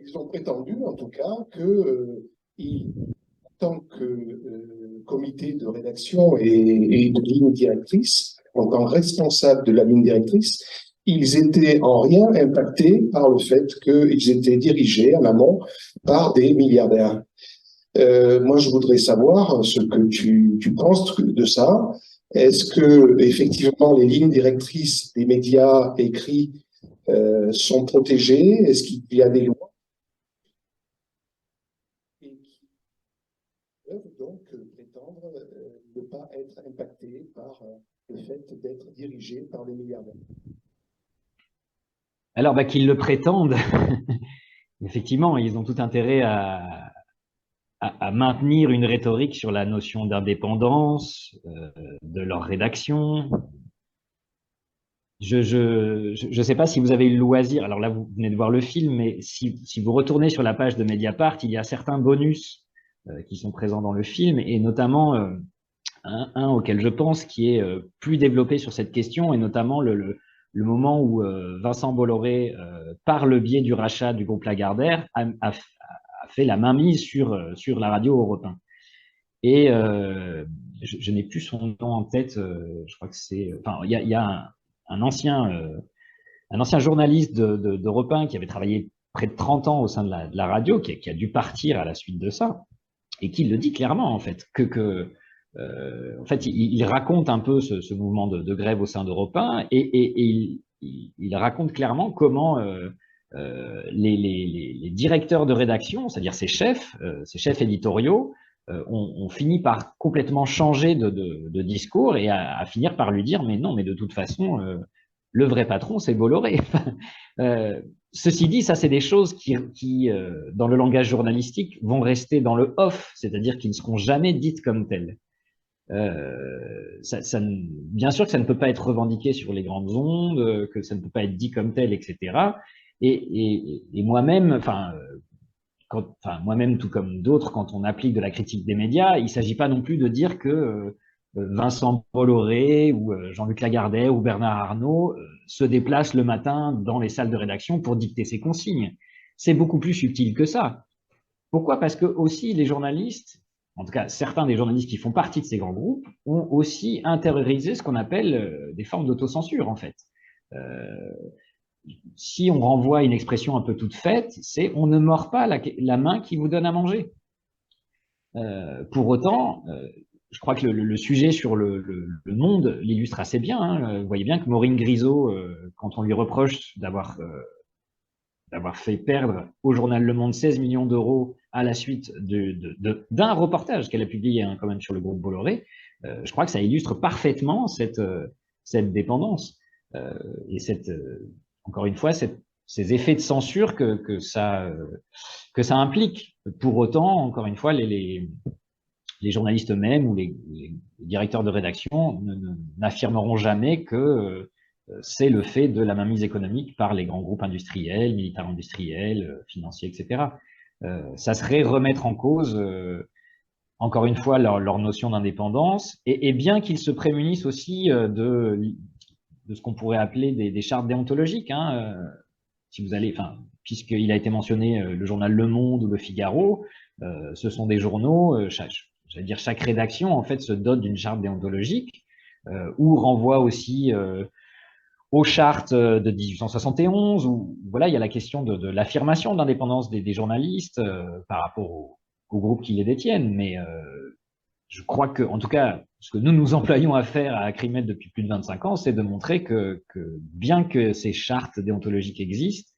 E: ils ont prétendu, en tout cas, que en tant que comité de rédaction et de ligne directrice, en tant que responsable de la ligne directrice, ils étaient en rien impactés par le fait qu'ils étaient dirigés en amont par des milliardaires. Moi, je voudrais savoir ce que tu penses de ça. Est-ce que effectivement les lignes directrices des médias écrits sont protégées? Est-ce qu'il y a des lois et qui peuvent donc prétendre ne pas être impactées par le fait d'être dirigées par les milliardaires?
B: Alors, bah, qu'ils le prétendent, effectivement, ils ont tout intérêt à maintenir une rhétorique sur la notion d'indépendance de leur rédaction. Je sais pas si vous avez eu le loisir, alors là vous venez de voir le film, mais si vous retournez sur la page de Mediapart, il y a certains bonus qui sont présents dans le film, et notamment un auquel je pense qui est plus développé sur cette question, et notamment le moment où Vincent Bolloré, par le biais du rachat du groupe Lagardère, a fait la mainmise sur la radio Europe 1. Et je n'ai plus son nom en tête, je crois que c'est... Enfin, il y a un ancien journaliste d'Europe 1 qui avait travaillé près de 30 ans au sein de la radio, qui a dû partir à la suite de ça, et qui le dit clairement, en fait, en fait, il raconte un peu ce mouvement de grève au sein d'Europe 1, et il raconte clairement comment les directeurs de rédaction, c'est-à-dire ces chefs éditoriaux, ont fini par complètement changer de discours et à finir par lui dire mais non, mais de toute façon, le vrai patron, c'est Bolloré. Ceci dit, ça, c'est des choses qui dans le langage journalistique, vont rester dans le off, c'est-à-dire qui ne seront jamais dites comme telles. Bien sûr que ça ne peut pas être revendiqué sur les grandes ondes, que ça ne peut pas être dit comme tel, etc. Et moi-même, moi-même, tout comme d'autres, quand on applique de la critique des médias, il ne s'agit pas non plus de dire que Vincent Bolloré ou Jean-Luc Lagardère ou Bernard Arnault se déplacent le matin dans les salles de rédaction pour dicter ses consignes. C'est beaucoup plus subtil que ça. Pourquoi? Parce que aussi les journalistes, en tout cas certains des journalistes qui font partie de ces grands groupes, ont aussi intériorisé ce qu'on appelle des formes d'autocensure, en fait. Si on renvoie une expression un peu toute faite, c'est « on ne mord pas la main qui vous donne à manger ». Pour autant, je crois que le sujet sur le Monde l'illustre assez bien. Hein. Vous voyez bien que Maureen Grisot, quand on lui reproche d'avoir fait perdre au journal Le Monde 16 millions d'euros à la suite d'un reportage qu'elle a publié quand même sur le groupe Bolloré, je crois que ça illustre parfaitement cette dépendance et encore une fois, ces effets de censure que ça implique. Pour autant, encore une fois, les journalistes eux-mêmes ou les directeurs de rédaction n'affirmeront jamais que c'est le fait de la mainmise économique par les grands groupes industriels, militaires industriels, financiers, etc. Ça serait remettre en cause, encore une fois, leur notion d'indépendance, et bien qu'ils se prémunissent aussi de ce qu'on pourrait appeler des chartes déontologiques. Hein, si vous allez, puisqu'il a été mentionné le journal Le Monde ou Le Figaro, ce sont des journaux, chaque rédaction en fait se dote d'une charte déontologique ou renvoie aussi aux chartes de 1871 où voilà, il y a la question de l'affirmation de l'indépendance des journalistes par rapport aux groupes qui les détiennent. Mais je crois que, en tout cas, ce que nous nous employons à faire à Acrimed depuis plus de 25 ans, c'est de montrer que bien que ces chartes déontologiques existent,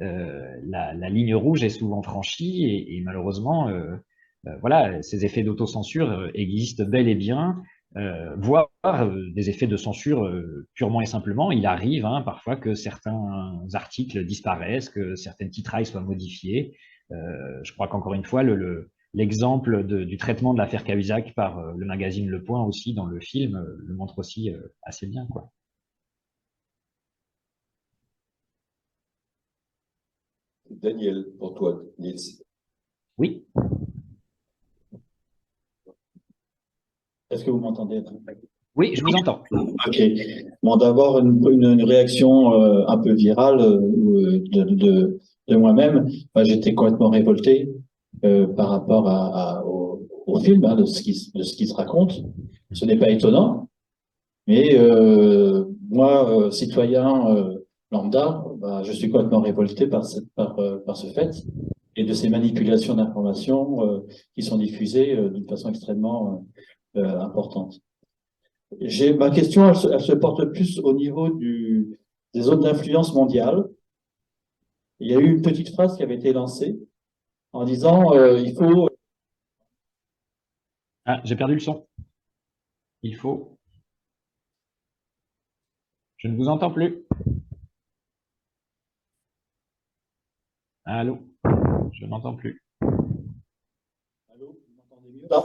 B: la ligne rouge est souvent franchie et malheureusement, voilà, ces effets d'autocensure existent bel et bien, voire des effets de censure purement et simplement. Il arrive parfois que certains articles disparaissent, que certaines titrailles soient modifiées. Je crois qu'encore une fois, l'exemple du traitement de l'affaire Cahuzac par le magazine Le Point aussi, dans le film, le montre aussi assez bien, quoi.
A: Daniel, pour toi, Nils,
B: Oui,
F: Est-ce que vous m'entendez?
B: oui, je vous entends.
F: Ok. Bon, d'abord, une réaction un peu virale de moi-même. Moi, j'étais complètement révolté par rapport au film, hein, de ce qui se raconte. Ce n'est pas étonnant, mais moi, citoyen lambda, bah, je suis complètement révolté par ce fait et de ces manipulations d'informations qui sont diffusées d'une façon extrêmement importante. Ma question, elle se porte plus au niveau des zones d'influence mondiale. Il y a eu une petite phrase qui avait été lancée en disant il faut.
B: Ah, j'ai perdu le son. Il faut. Je ne vous entends plus. Allô? Je n'entends plus.
F: Allô, vous m'entendez mieux là?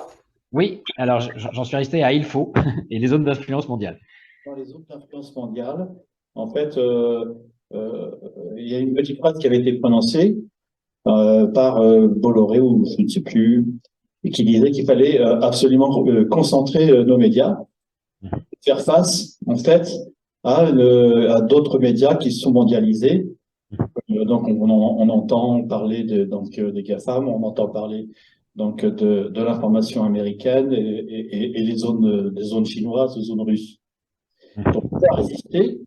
B: Oui, alors j'en suis resté à il faut et les zones d'influence mondiale.
F: Dans les zones d'influence mondiale, en fait, il y a une petite phrase qui avait été prononcée par Bolloré ou je ne sais plus, et qui disait qu'il fallait absolument concentrer nos médias, faire face, en fait, à d'autres médias qui sont mondialisés. Donc, on entend parler des GAFAM, on entend parler donc de l'information américaine et des zones chinoises, des zones russes. Donc, pour résister,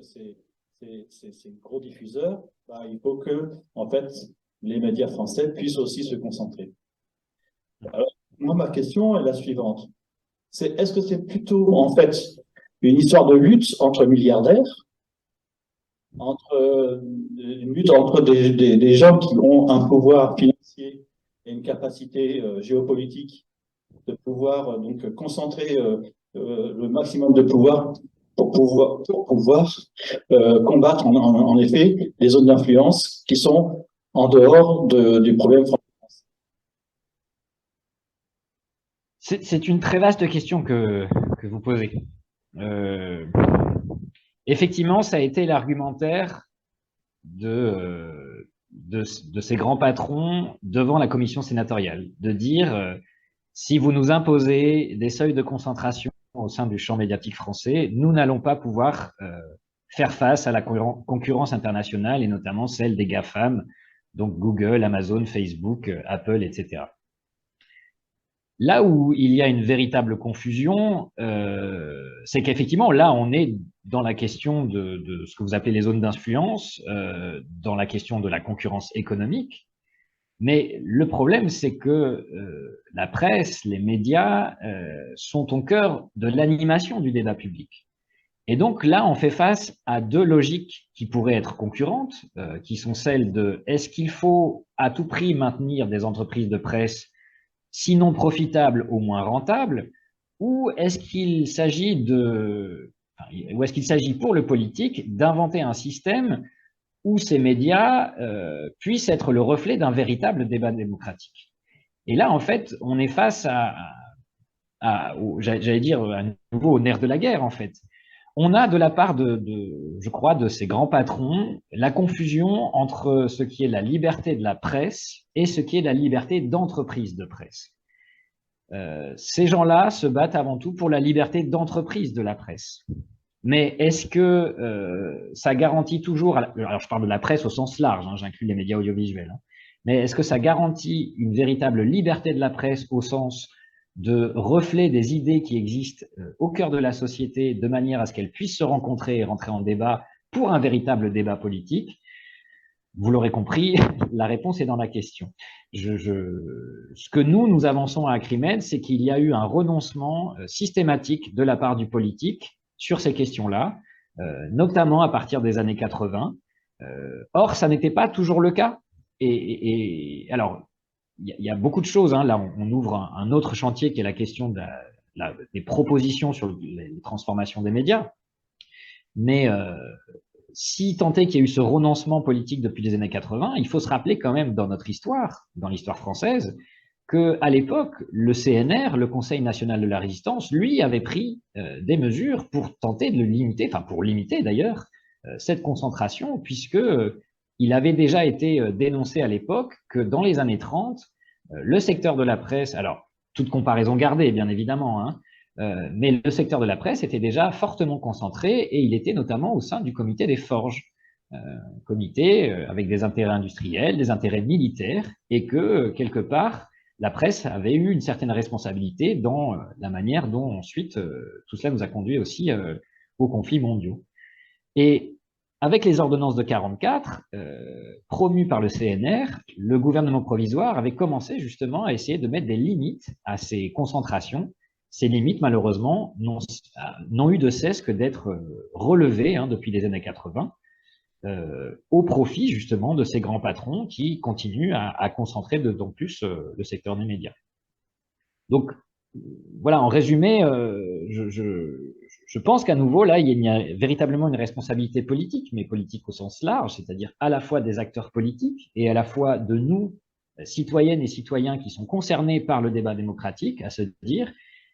F: ces gros diffuseurs, bah, il faut que, en fait, les médias français puissent aussi se concentrer. Alors, moi, ma question est la suivante. Est-ce que c'est plutôt, en fait, une histoire de lutte entre milliardaires, une lutte entre des gens qui ont un pouvoir financier et une capacité géopolitique de pouvoir donc concentrer le maximum de pouvoir pour pouvoir combattre en effet les zones d'influence qui sont en dehors du problème français.
B: C'est une très vaste question que vous posez. Effectivement, ça a été l'argumentaire de ces grands patrons devant la commission sénatoriale, de dire si vous nous imposez des seuils de concentration au sein du champ médiatique français, nous n'allons pas pouvoir faire face à la concurrence internationale et notamment celle des GAFAM, donc Google, Amazon, Facebook, Apple, etc. Là où il y a une véritable confusion, c'est qu'effectivement, là, on est dans la question de ce que vous appelez les zones d'influence, dans la question de la concurrence économique. Mais le problème, c'est que la presse, les médias sont au cœur de l'animation du débat public. Et donc là, on fait face à deux logiques qui pourraient être concurrentes, qui sont celles de est-ce qu'il faut à tout prix maintenir des entreprises de presse sinon profitables, au moins rentables, ou est-ce qu'il s'agit pour le politique d'inventer un système où ces médias puissent être le reflet d'un véritable débat démocratique. Et là, en fait, on est face j'allais dire, à nouveau au nerf de la guerre, en fait. On a de la part je crois, de ces grands patrons, la confusion entre ce qui est la liberté de la presse et ce qui est la liberté d'entreprise de presse. Ces gens-là se battent avant tout pour la liberté d'entreprise de la presse. Mais est-ce que ça garantit toujours, alors je parle de la presse au sens large, hein, j'inclus les médias audiovisuels, hein, mais est-ce que ça garantit une véritable liberté de la presse au sens de reflet des idées qui existent au cœur de la société de manière à ce qu'elles puissent se rencontrer et rentrer en débat pour un véritable débat politique? Vous l'aurez compris, la réponse est dans la question. Ce que nous avançons à Acrimed, c'est qu'il y a eu un renoncement systématique de la part du politique sur ces questions-là, notamment à partir des années 80. Or, ça n'était pas toujours le cas. Et alors, il y a beaucoup de choses. Hein. Là, on ouvre un autre chantier qui est la question des propositions sur les transformations des médias. Mais si tant est qu'il y a eu ce renoncement politique depuis les années 80, il faut se rappeler quand même dans notre histoire, dans l'histoire française, qu'à l'époque, le CNR, le Conseil national de la résistance, lui avait pris des mesures pour tenter de le limiter, enfin pour limiter d'ailleurs cette concentration, puisque il avait déjà été dénoncé à l'époque que dans les années 30, le secteur de la presse, alors toute comparaison gardée bien évidemment, hein, mais le secteur de la presse était déjà fortement concentré et il était notamment au sein du comité des forges, comité avec des intérêts industriels, des intérêts militaires, et que quelque part, la presse avait eu une certaine responsabilité dans la manière dont ensuite tout cela nous a conduit aussi aux conflits mondiaux. Et avec les ordonnances de 44, promues par le CNR, le gouvernement provisoire avait commencé justement à essayer de mettre des limites à ces concentrations. Ces limites, malheureusement, n'ont eu de cesse que d'être relevées depuis les années 80, au profit justement de ces grands patrons qui continuent à concentrer d'autant plus le secteur des médias. Donc, voilà, en résumé, je pense qu'à nouveau, là, il y a véritablement une responsabilité politique, mais politique au sens large, c'est-à-dire à la fois des acteurs politiques et à la fois de nous, citoyennes et citoyens qui sont concernés par le débat démocratique, à se dire,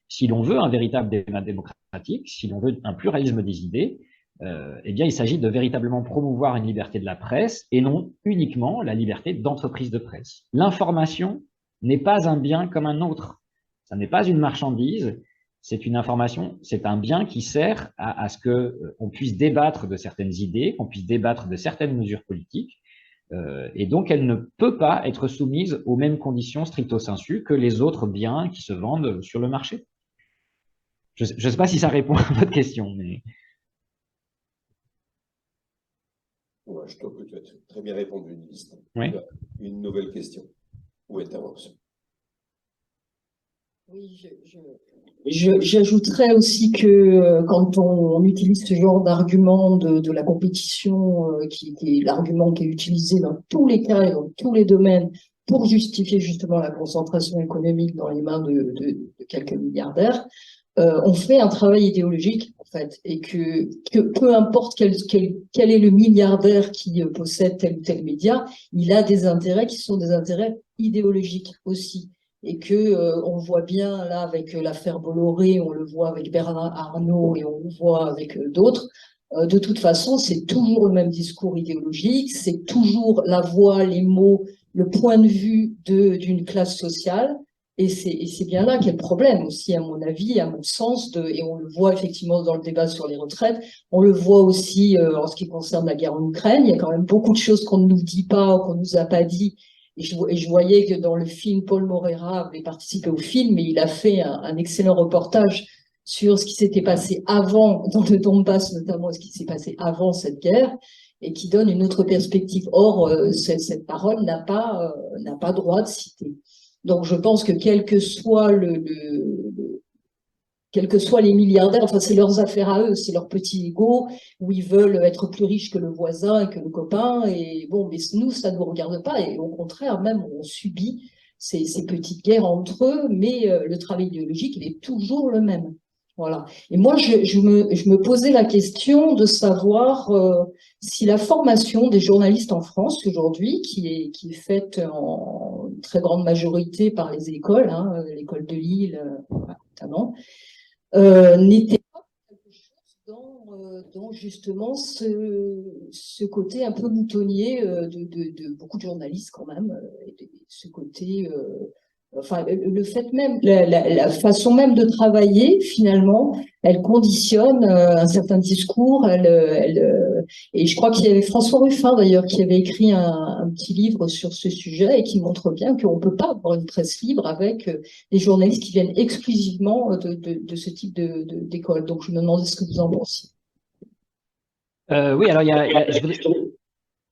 B: si l'on veut un véritable débat démocratique, si l'on veut un pluralisme des idées, eh bien, il s'agit de véritablement promouvoir une liberté de la presse et non uniquement la liberté d'entreprise de presse. L'information n'est pas un bien comme un autre. Ça n'est pas une marchandise, c'est une information, c'est un bien qui sert à ce qu'on puisse débattre de certaines idées, qu'on puisse débattre de certaines mesures politiques, et donc elle ne peut pas être soumise aux mêmes conditions stricto sensu que les autres biens qui se vendent sur le marché. Je ne sais pas si ça répond à votre question, mais...
A: Ouais, je trouve que tu as très bien répondu, Nice.
B: Oui.
A: Une nouvelle question ou intervention.
D: Oui, j'ajouterais aussi que quand on utilise ce genre d'argument de la compétition, qui est l'argument qui est utilisé dans tous les cas et dans tous les domaines pour justifier justement la concentration économique dans les mains de quelques milliardaires, on fait un travail idéologique en fait, et que peu importe quel est le milliardaire qui possède tel ou tel média, il a des intérêts qui sont des intérêts idéologiques aussi. Et que on voit bien là avec l'affaire Bolloré, on le voit avec Bernard Arnault et on le voit avec d'autres. De toute façon, c'est toujours le même discours idéologique, c'est toujours la voix, les mots, le point de vue d'une classe sociale. Et c'est bien là qu'est le problème aussi, à mon avis, à mon sens, et on le voit effectivement dans le débat sur les retraites, on le voit aussi en ce qui concerne la guerre en Ukraine. Il y a quand même beaucoup de choses qu'on ne nous dit pas, qu'on ne nous a pas dit. Et je voyais que dans le film, Paul Moreira avait participé au film et il a fait un excellent reportage sur ce qui s'était passé avant, dans le Donbass notamment, ce qui s'est passé avant cette guerre, et qui donne une autre perspective. Or, cette parole n'a pas droit de citer. Donc, je pense que quel que soit quels que soient les milliardaires, enfin, c'est leurs affaires à eux, c'est leur petit ego, où ils veulent être plus riches que le voisin et que le copain, et bon, mais nous, ça ne nous regarde pas, et au contraire, même, on subit ces petites guerres entre eux, mais le travail idéologique, il est toujours le même. Voilà. Et moi, je me posais la question de savoir si la formation des journalistes en France aujourd'hui, qui est faite en très grande majorité par les écoles, hein, l'école de Lille notamment, n'était pas quelque chose dans justement ce côté un peu moutonnier de beaucoup de journalistes quand même, ce côté... Enfin, le fait même, la façon même de travailler, finalement, elle conditionne un certain discours. Et je crois qu'il y avait François Ruffin, d'ailleurs, qui avait écrit un petit livre sur ce sujet et qui montre bien qu'on ne peut pas avoir une presse libre avec des journalistes qui viennent exclusivement de ce type d'école. Donc, je me demandais ce que vous en pensiez.
B: Oui, alors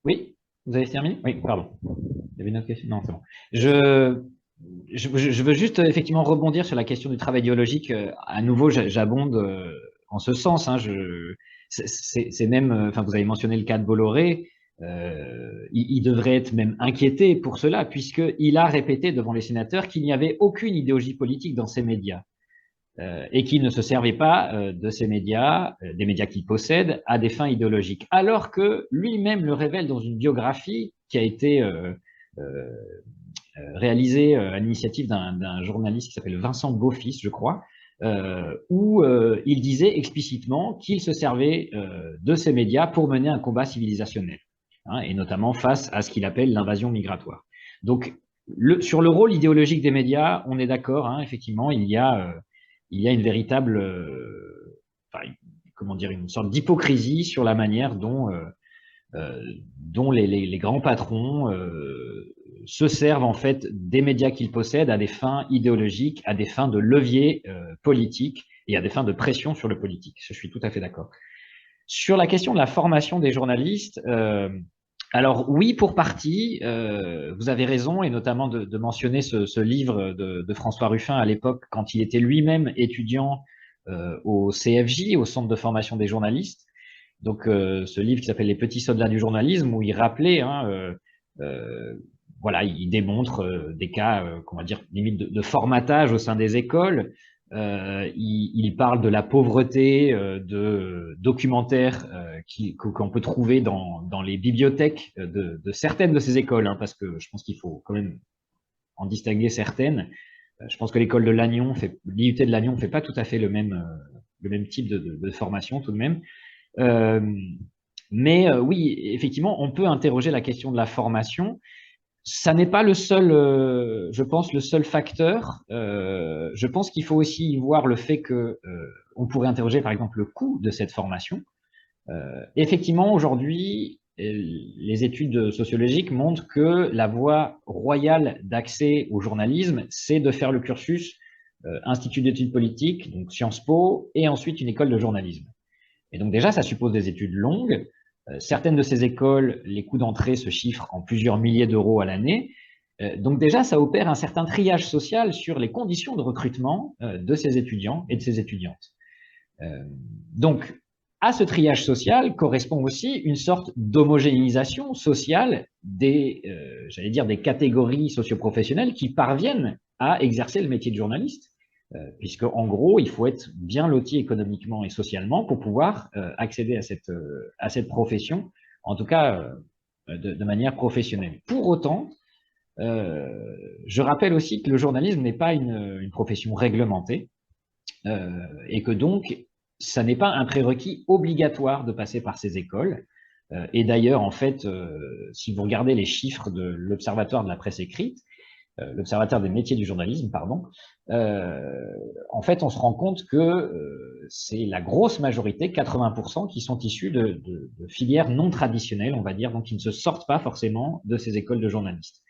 B: Oui, vous avez terminé? Oui, pardon. Il y avait une autre question? Non, c'est bon. Je veux juste effectivement rebondir sur la question du travail idéologique. À nouveau, j'abonde en ce sens. Hein, c'est même, enfin, vous avez mentionné le cas de Bolloré. Il devrait être même inquiété pour cela, puisqu'il a répété devant les sénateurs qu'il n'y avait aucune idéologie politique dans ces médias. et qu'il ne se servait pas de ces médias, des médias qu'il possède, à des fins idéologiques. Alors que lui-même le révèle dans une biographie qui a été réalisée à l'initiative d'un journaliste qui s'appelle Vincent Beaufils, je crois, où il disait explicitement qu'il se servait de ces médias pour mener un combat civilisationnel, hein, et notamment face à ce qu'il appelle l'invasion migratoire. Donc, sur le rôle idéologique des médias, on est d'accord, hein, effectivement, il y a une véritable, enfin, comment dire, une sorte d'hypocrisie sur la manière dont les grands patrons se servent en fait des médias qu'ils possèdent à des fins idéologiques, à des fins de levier politique et à des fins de pression sur le politique. Je suis tout à fait d'accord. Sur la question de la formation des journalistes, alors oui, pour partie, vous avez raison, et notamment de mentionner ce livre de François Ruffin à l'époque, quand il était lui-même étudiant au CFJ, au Centre de formation des journalistes. Donc, ce livre qui s'appelle Les petits soldats du journalisme, où il rappelait, hein, voilà, il démontre des cas, comment dire, limite de formatage au sein des écoles. Il parle de la pauvreté de documentaires qu'on peut trouver dans les bibliothèques de certaines de ces écoles, hein, parce que je pense qu'il faut quand même en distinguer certaines. Je pense que l'école de Lannion, l'IUT de Lannion ne fait pas tout à fait le même type de formation tout de même. Mais oui, effectivement, on peut interroger la question de la formation. Ça n'est pas le seul, je pense, le seul facteur. Je pense qu'il faut aussi y voir le fait que on pourrait interroger, par exemple, le coût de cette formation. Effectivement, aujourd'hui, les études sociologiques montrent que la voie royale d'accès au journalisme, c'est de faire le cursus Institut d'études politiques, donc Sciences Po, et ensuite une école de journalisme. Et donc déjà, ça suppose des études longues. Certaines de ces écoles, les coûts d'entrée se chiffrent en plusieurs milliers d'euros à l'année. Donc déjà, ça opère un certain triage social sur les conditions de recrutement de ces étudiants et de ces étudiantes. Donc, à ce triage social correspond aussi une sorte d'homogénéisation sociale j'allais dire, des catégories socioprofessionnelles qui parviennent à exercer le métier de journaliste. Puisque en gros, il faut être bien loti économiquement et socialement pour pouvoir accéder à cette profession, en tout cas de manière professionnelle. Pour autant, je rappelle aussi que le journalisme n'est pas une profession réglementée et que donc, ça n'est pas un prérequis obligatoire de passer par ces écoles. Et d'ailleurs, en fait, si vous regardez les chiffres de l'Observatoire de la presse écrite, l'Observatoire des métiers du journalisme, pardon, en fait, on se rend compte que c'est la grosse majorité, 80%, qui sont issus de filières non traditionnelles, on va dire, donc qui ne se sortent pas forcément de ces écoles de journalistes.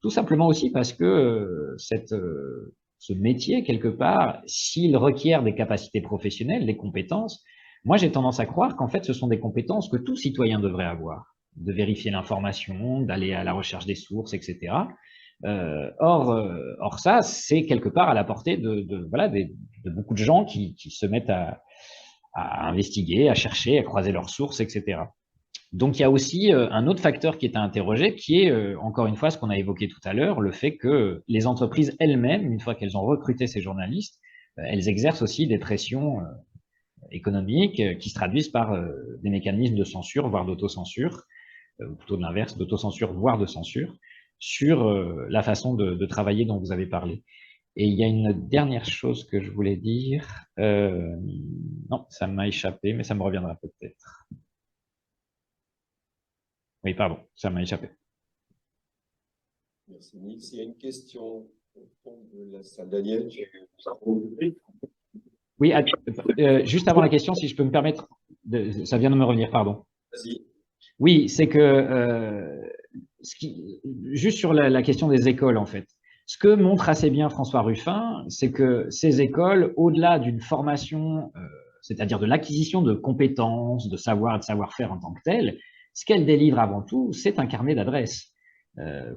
B: Tout simplement aussi parce que ce métier, quelque part, s'il requiert des capacités professionnelles, des compétences, moi j'ai tendance à croire qu'en fait ce sont des compétences que tout citoyen devrait avoir, de vérifier l'information, d'aller à la recherche des sources, etc. Or ça, c'est quelque part à la portée de beaucoup de gens qui se mettent à investiguer, à chercher, à croiser leurs sources, etc. Donc il y a aussi un autre facteur qui est à interroger, qui est encore une fois ce qu'on a évoqué tout à l'heure, le fait que les entreprises elles-mêmes, une fois qu'elles ont recruté ces journalistes, elles exercent aussi des pressions économiques qui se traduisent par des mécanismes de censure, voire d'autocensure, ou plutôt de l'inverse, d'autocensure, voire de censure, sur la façon de travailler dont vous avez parlé. Et il y a une dernière chose que je voulais dire. Non, ça m'a échappé, mais ça me reviendra peut-être. Oui, pardon, ça m'a échappé.
A: Merci, Nick. S'il y a une question au fond de la salle, Daniel,
B: oui, juste avant la question, si je peux me permettre, ça vient de me revenir, pardon.
A: Vas-y.
B: Oui, c'est que juste sur la question des écoles, en fait, ce que montre assez bien François Ruffin, c'est que ces écoles, au-delà d'une formation, c'est-à-dire de l'acquisition de compétences, de savoir et de savoir-faire en tant que tel, ce qu'elles délivrent avant tout, c'est un carnet d'adresses.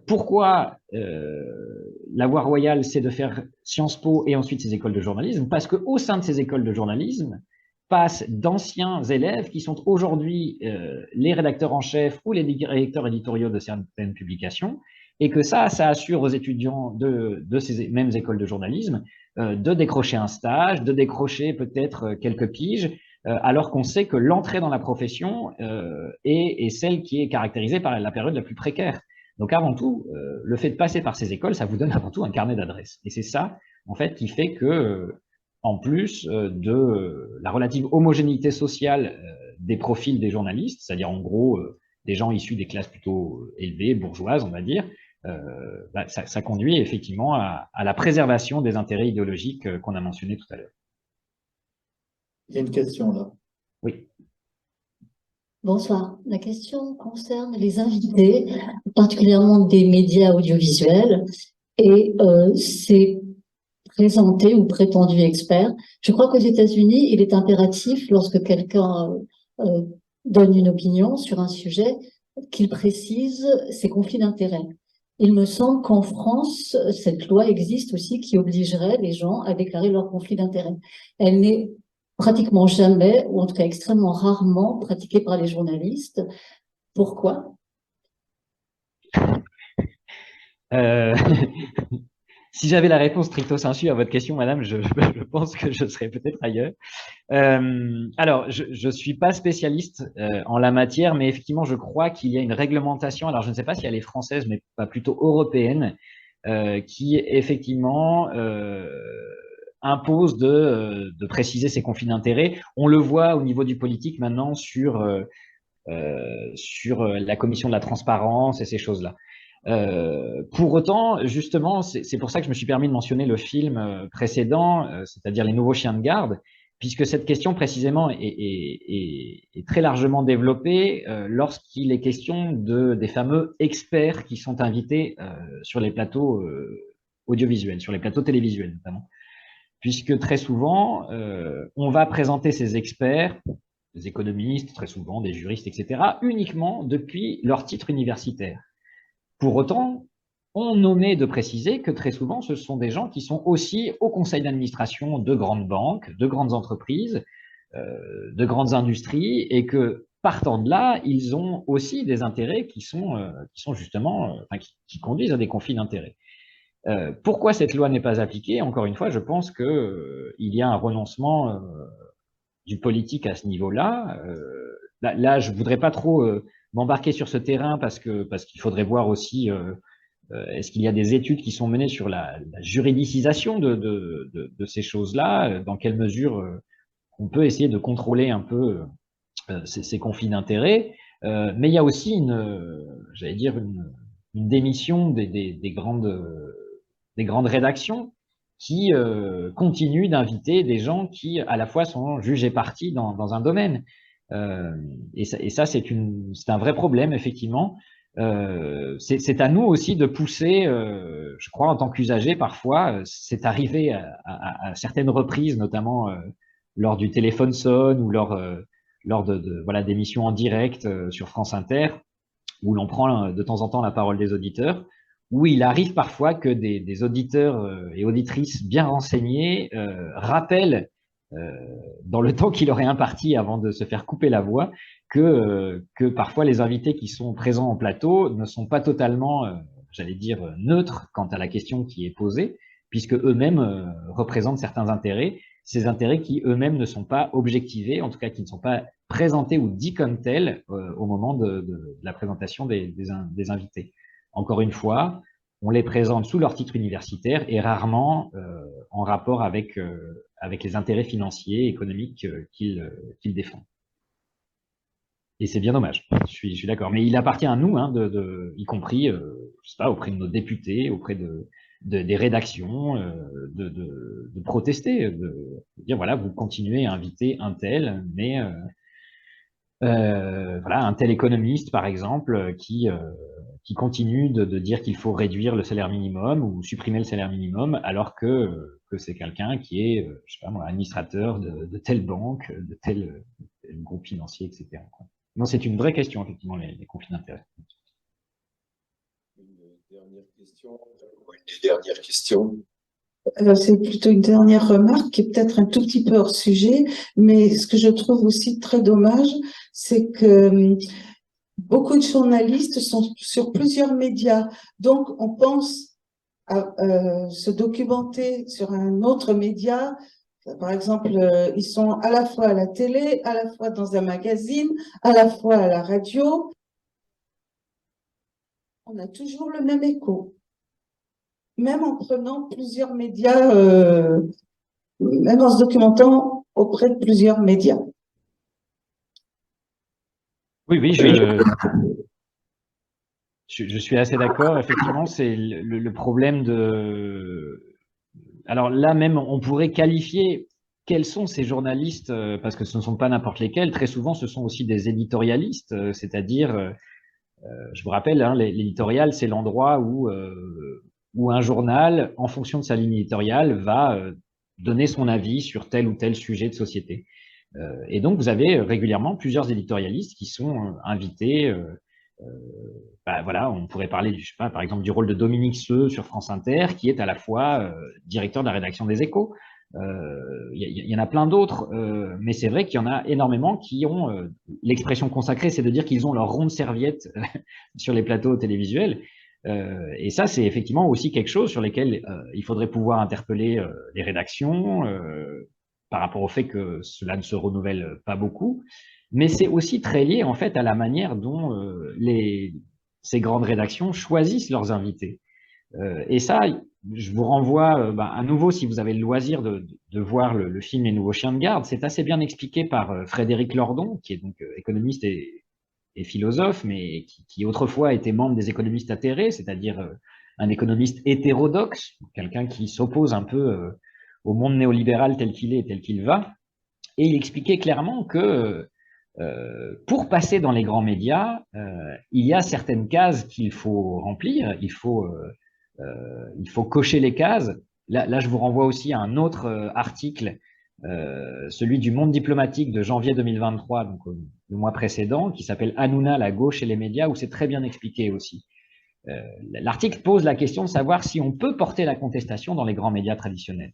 B: Pourquoi la voie royale, c'est de faire Sciences Po et ensuite ces écoles de journalisme? Parce qu'au sein de ces écoles de journalisme passent d'anciens élèves qui sont aujourd'hui les rédacteurs en chef ou les directeurs éditoriaux de certaines publications, et que ça assure aux étudiants de ces mêmes écoles de journalisme de décrocher un stage, de décrocher peut-être quelques piges, alors qu'on sait que l'entrée dans la profession est celle qui est caractérisée par la période la plus précaire. Donc avant tout, le fait de passer par ces écoles, ça vous donne avant tout un carnet d'adresses. Et c'est ça, en fait, qui fait que, en plus de la relative homogénéité sociale des profils des journalistes, c'est-à-dire en gros des gens issus des classes plutôt élevées, bourgeoises, on va dire, ça conduit effectivement à la préservation des intérêts idéologiques qu'on a mentionnés tout à l'heure.
F: Il y a une question là.
B: Oui.
G: Bonsoir. La question concerne les invités, particulièrement des médias audiovisuels, et ces présentés ou prétendus experts. Je crois qu'aux États-Unis, il est impératif, lorsque quelqu'un donne une opinion sur un sujet, qu'il précise ses conflits d'intérêts. Il me semble qu'en France, cette loi existe aussi qui obligerait les gens à déclarer leurs conflits d'intérêts. Elle n'est pratiquement jamais, ou en tout cas extrêmement rarement, pratiquée par les journalistes. Pourquoi?
B: Si j'avais la réponse stricto sensu à votre question, madame, je pense que je serais peut-être ailleurs. Alors, je suis pas spécialiste en la matière, mais effectivement, je crois qu'il y a une réglementation, alors je ne sais pas si elle est française, mais pas plutôt européenne, qui effectivement impose de préciser ses conflits d'intérêts. On le voit au niveau du politique maintenant sur la commission de la transparence et ces choses-là. Pour autant, justement, c'est pour ça que je me suis permis de mentionner le film précédent, c'est-à-dire Les Nouveaux Chiens de Garde, puisque cette question précisément est très largement développée lorsqu'il est question des fameux experts qui sont invités sur les plateaux audiovisuels, sur les plateaux télévisuels notamment. Puisque très souvent, on va présenter ces experts, des économistes, très souvent des juristes, etc., uniquement depuis leur titre universitaire. Pour autant, on omet de préciser que très souvent, ce sont des gens qui sont aussi au conseil d'administration de grandes banques, de grandes entreprises, de grandes industries, et que partant de là, ils ont aussi des intérêts qui sont justement, qui conduisent à des conflits d'intérêts. Pourquoi cette loi n'est pas appliquée? Encore une fois, je pense que il y a un renoncement du politique à ce niveau-là. Là, je voudrais pas trop m'embarquer sur ce terrain parce qu'il faudrait voir aussi est-ce qu'il y a des études qui sont menées sur la juridicisation de ces choses-là, dans quelle mesure on peut essayer de contrôler un peu ces conflits d'intérêts. Mais il y a aussi j'allais dire une démission des grandes rédactions qui continuent d'inviter des gens qui, à la fois, sont jugés partis dans un domaine. Et ça c'est un vrai problème, effectivement. C'est à nous aussi de pousser, je crois, en tant qu'usagers, parfois, c'est arrivé à certaines reprises, notamment lors du téléphone sonne ou lors voilà, d'émissions en direct sur France Inter, où l'on prend de temps en temps la parole des auditeurs, où il arrive parfois que des auditeurs et auditrices bien renseignés rappellent, dans le temps qu'il aurait imparti avant de se faire couper la voix, que parfois les invités qui sont présents en plateau ne sont pas totalement, j'allais dire, neutres quant à la question qui est posée, puisque eux-mêmes représentent certains intérêts, ces intérêts qui eux-mêmes ne sont pas objectivés, en tout cas qui ne sont pas présentés ou dits comme tels au moment de la présentation des invités. Encore une fois, on les présente sous leur titre universitaire et rarement en rapport avec les intérêts financiers et économiques qu'ils défendent. Et c'est bien dommage, je suis d'accord. Mais il appartient à nous, y compris, je sais pas, auprès de nos députés, auprès des rédactions, de protester, de dire voilà, vous continuez à inviter un tel, mais voilà, un tel économiste, par exemple, qui continue de dire qu'il faut réduire le salaire minimum ou supprimer le salaire minimum, alors que c'est quelqu'un qui est, je sais pas moi, administrateur de telle banque, de tel groupe financier, etc. Non, c'est une vraie question, effectivement, les conflits d'intérêts.
A: Une dernière question. Une dernière question.
C: C'est plutôt une dernière remarque qui est peut-être un tout petit peu hors sujet, mais ce que je trouve aussi très dommage, c'est que beaucoup de journalistes sont sur plusieurs médias. Donc, on pense se documenter sur un autre média. Par exemple, ils sont à la fois à la télé, à la fois dans un magazine, à la fois à la radio. On a toujours le même écho. Même en prenant plusieurs médias, même en se documentant auprès de plusieurs médias.
B: Oui, oui, je suis assez d'accord. Effectivement, c'est le problème de... Alors là même, on pourrait qualifier quels sont ces journalistes, parce que ce ne sont pas n'importe lesquels. Très souvent, ce sont aussi des éditorialistes, c'est-à-dire, je vous rappelle, hein, l'éditorial, c'est l'endroit où un journal, en fonction de sa ligne éditoriale, va donner son avis sur tel ou tel sujet de société. Et donc, vous avez régulièrement plusieurs éditorialistes qui sont invités. Voilà, on pourrait parler, je sais pas, par exemple, du rôle de Dominique Seux sur France Inter, qui est à la fois directeur de la rédaction des Échos. Il y en a plein d'autres, mais c'est vrai qu'il y en a énormément qui ont l'expression consacrée, c'est de dire qu'ils ont leur ronde serviette sur les plateaux télévisuels. Et ça, c'est effectivement aussi quelque chose sur lesquels il faudrait pouvoir interpeller les rédactions par rapport au fait que cela ne se renouvelle pas beaucoup. Mais c'est aussi très lié en fait à la manière dont ces grandes rédactions choisissent leurs invités. Et ça, je vous renvoie à nouveau, si vous avez le loisir de voir le film Les Nouveaux Chiens de Garde, c'est assez bien expliqué par Frédéric Lordon, qui est donc économiste et philosophe, mais qui autrefois était membre des économistes atterrés, c'est-à-dire un économiste hétérodoxe, quelqu'un qui s'oppose un peu au monde néolibéral tel qu'il est et tel qu'il va. Et il expliquait clairement que pour passer dans les grands médias, il y a certaines cases qu'il faut remplir, il faut cocher les cases. Là, je vous renvoie aussi à un autre article, celui du Monde diplomatique de janvier 2023, donc le mois précédent, qui s'appelle Hanouna, la gauche et les médias, où c'est très bien expliqué aussi. L'article pose la question de savoir si on peut porter la contestation dans les grands médias traditionnels.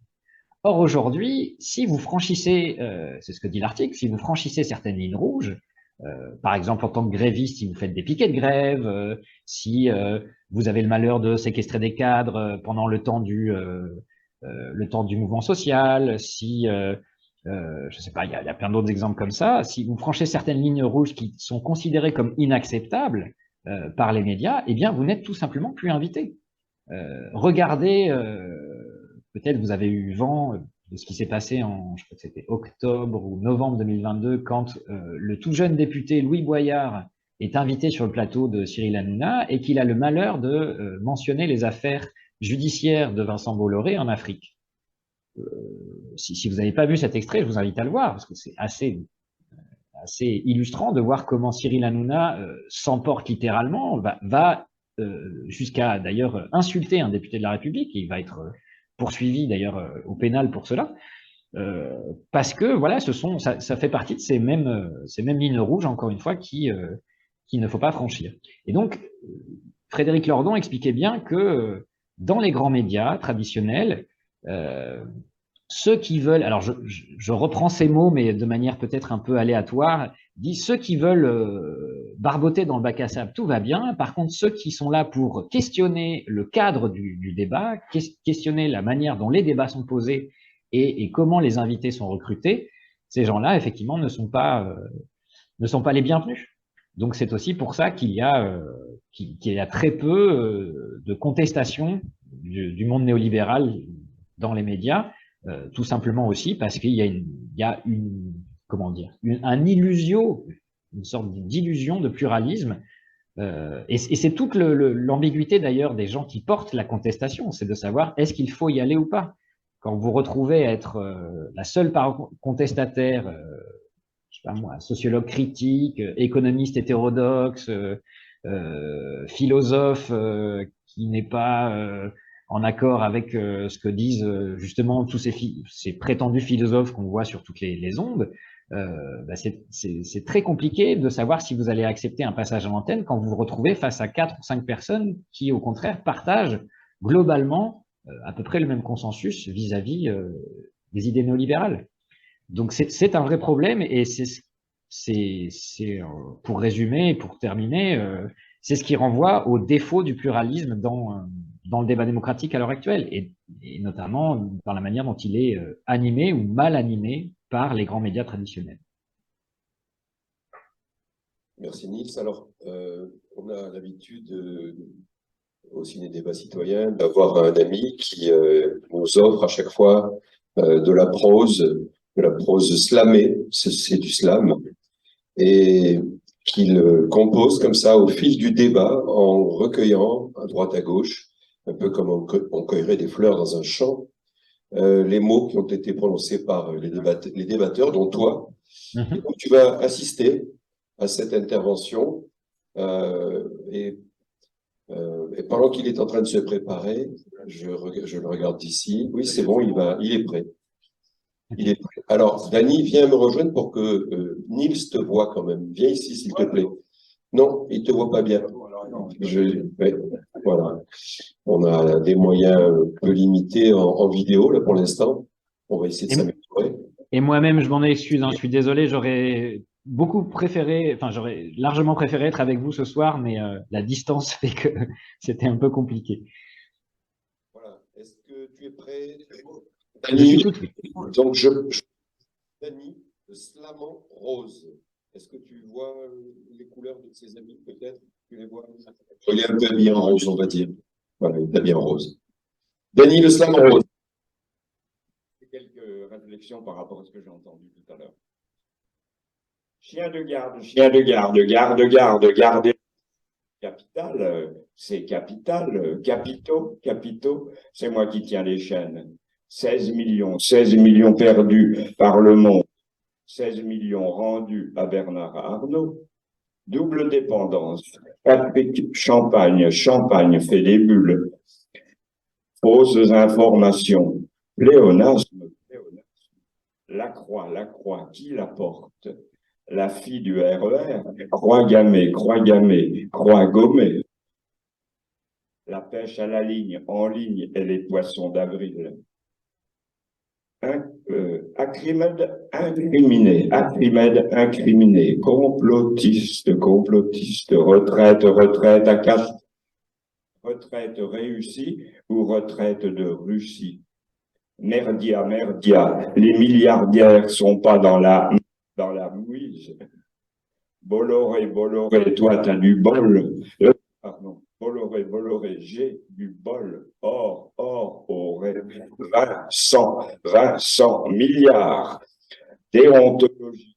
B: Or, aujourd'hui, si vous franchissez, c'est ce que dit l'article, si vous franchissez certaines lignes rouges, par exemple en tant que gréviste, si vous faites des piquets de grève, si vous avez le malheur de séquestrer des cadres pendant le temps du mouvement social, si, je sais pas, il y a plein d'autres exemples comme ça, si vous franchissez certaines lignes rouges qui sont considérées comme inacceptables par les médias, eh bien, vous n'êtes tout simplement plus invité. Regardez... peut-être vous avez eu vent de ce qui s'est passé je crois que c'était octobre ou novembre 2022, quand le tout jeune député Louis Boyard est invité sur le plateau de Cyril Hanouna et qu'il a le malheur de mentionner les affaires judiciaires de Vincent Bolloré en Afrique. Si vous n'avez pas vu cet extrait, je vous invite à le voir, parce que c'est assez illustrant de voir comment Cyril Hanouna s'emporte littéralement, va jusqu'à d'ailleurs insulter un député de la République, et il va être poursuivi d'ailleurs au pénal pour cela, parce que voilà, ça fait partie de ces mêmes lignes rouges, encore une fois, qu'il ne faut pas franchir. Et donc, Frédéric Lordon expliquait bien que dans les grands médias traditionnels, ceux qui veulent, alors je reprends ces mots, mais de manière peut-être un peu aléatoire, dit ceux qui veulent barboter dans le bac à sable, tout va bien. Par contre, ceux qui sont là pour questionner le cadre du débat, questionner la manière dont les débats sont posés et comment les invités sont recrutés, ces gens-là, effectivement, ne sont pas les bienvenus. Donc, c'est aussi pour ça qu'il y a très peu de contestation du monde néolibéral dans les médias. Tout simplement aussi parce qu'il y a une sorte d'illusion de pluralisme, et c'est toute l'ambiguïté d'ailleurs des gens qui portent la contestation, c'est de savoir est-ce qu'il faut y aller ou pas. Quand vous retrouvez être la seule contestataire, je sais pas moi, sociologue critique, économiste hétérodoxe, philosophe qui n'est pas en accord avec ce que disent justement tous ces prétendus philosophes qu'on voit sur toutes les ondes, c'est très compliqué de savoir si vous allez accepter un passage à l'antenne quand vous vous retrouvez face à 4 ou 5 personnes qui, au contraire, partagent globalement à peu près le même consensus vis-à-vis des idées néolibérales. Donc c'est un vrai problème, et pour résumer et pour terminer, c'est ce qui renvoie au défaut du pluralisme dans dans le débat démocratique à l'heure actuelle, et notamment dans la manière dont il est animé ou mal animé par les grands médias traditionnels.
A: Merci Nils. Alors, on a l'habitude au Ciné Débat Citoyen d'avoir un ami qui nous offre à chaque fois de la prose slamée, c'est du slam, et qu'il compose comme ça au fil du débat en recueillant à droite à gauche, un peu comme on cueillerait des fleurs dans un champ, les mots qui ont été prononcés par les débatteurs, dont toi.
B: Mhm.
A: Donc, tu vas assister à cette intervention et pendant qu'il est en train de se préparer, je le regarde d'ici. Oui, c'est bon, il est prêt. Il est prêt. Alors, Dany, viens me rejoindre pour que Nils te voit quand même. Viens ici, s'il te plaît. Non, il te voit pas bien. Ouais, voilà. On a des moyens peu limités en vidéo, là, pour l'instant. On va essayer de s'améliorer.
B: Et moi-même, je m'en excuse, hein, je suis désolé, j'aurais largement préféré être avec vous ce soir, mais la distance fait que c'était un peu compliqué.
A: Voilà. Est-ce que tu es prêt?
B: Je suis tout oui.
A: Donc, Dany, le Slamant rose. Est-ce que tu vois les couleurs de ses amis, peut-être? Tu les vois? Il est un peu habillé en rose, on va dire. Voilà, il est habillé en rose. Dany, le Slamant rose.
H: Quelques réflexions par rapport à ce que j'ai entendu tout à l'heure. Chien de garde, garder. Capital, c'est capital, capitaux, c'est moi qui tiens les chaînes. 16 millions perdus par le monde, 16 millions rendus à Bernard Arnault. Double dépendance, champagne fait des bulles. Fausses informations, pléonasme. La croix, qui la porte? La fille du RER, croix gammée, croix gommée. La pêche à la ligne, en ligne, et les poissons d'avril. Acrimède incriminé, complotiste, retraite à cash, retraite réussie ou retraite de Russie. Merdia, les milliardaires sont pas dans la mouise. Bolloré, toi t'as du bol. Pardon, Bolloré, j'ai du bol. Or, aurait 20, 100 milliards. Déontologie,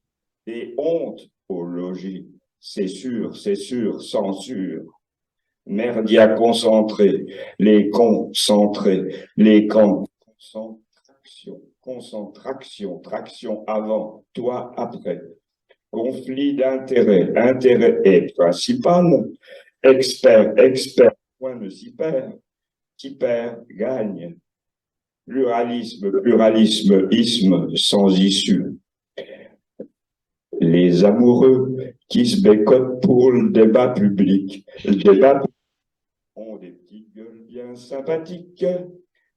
H: c'est sûr, censure. Merdia concentré, les concentrés, les camps. Concentration, traction avant, toi après. Conflit d'intérêt, intérêt est principal. Expert, point ne s'y perd. Qui perd, gagne. Pluralisme, isme, sans issue. Les amoureux qui se bécotent pour le débat public. Le débat ont des petites gueules bien sympathiques.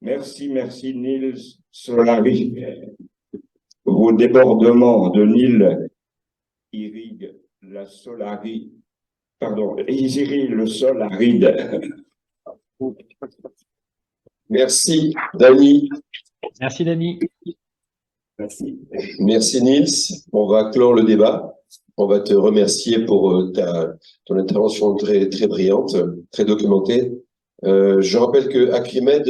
H: Merci Nils Solari. Vos débordements de Nil irriguent le sol aride.
A: Merci, Dany.
B: Merci, Dany.
A: Merci, Nils. On va clore le débat. On va te remercier pour ton intervention très, très brillante, très documentée. Je rappelle que Acrimed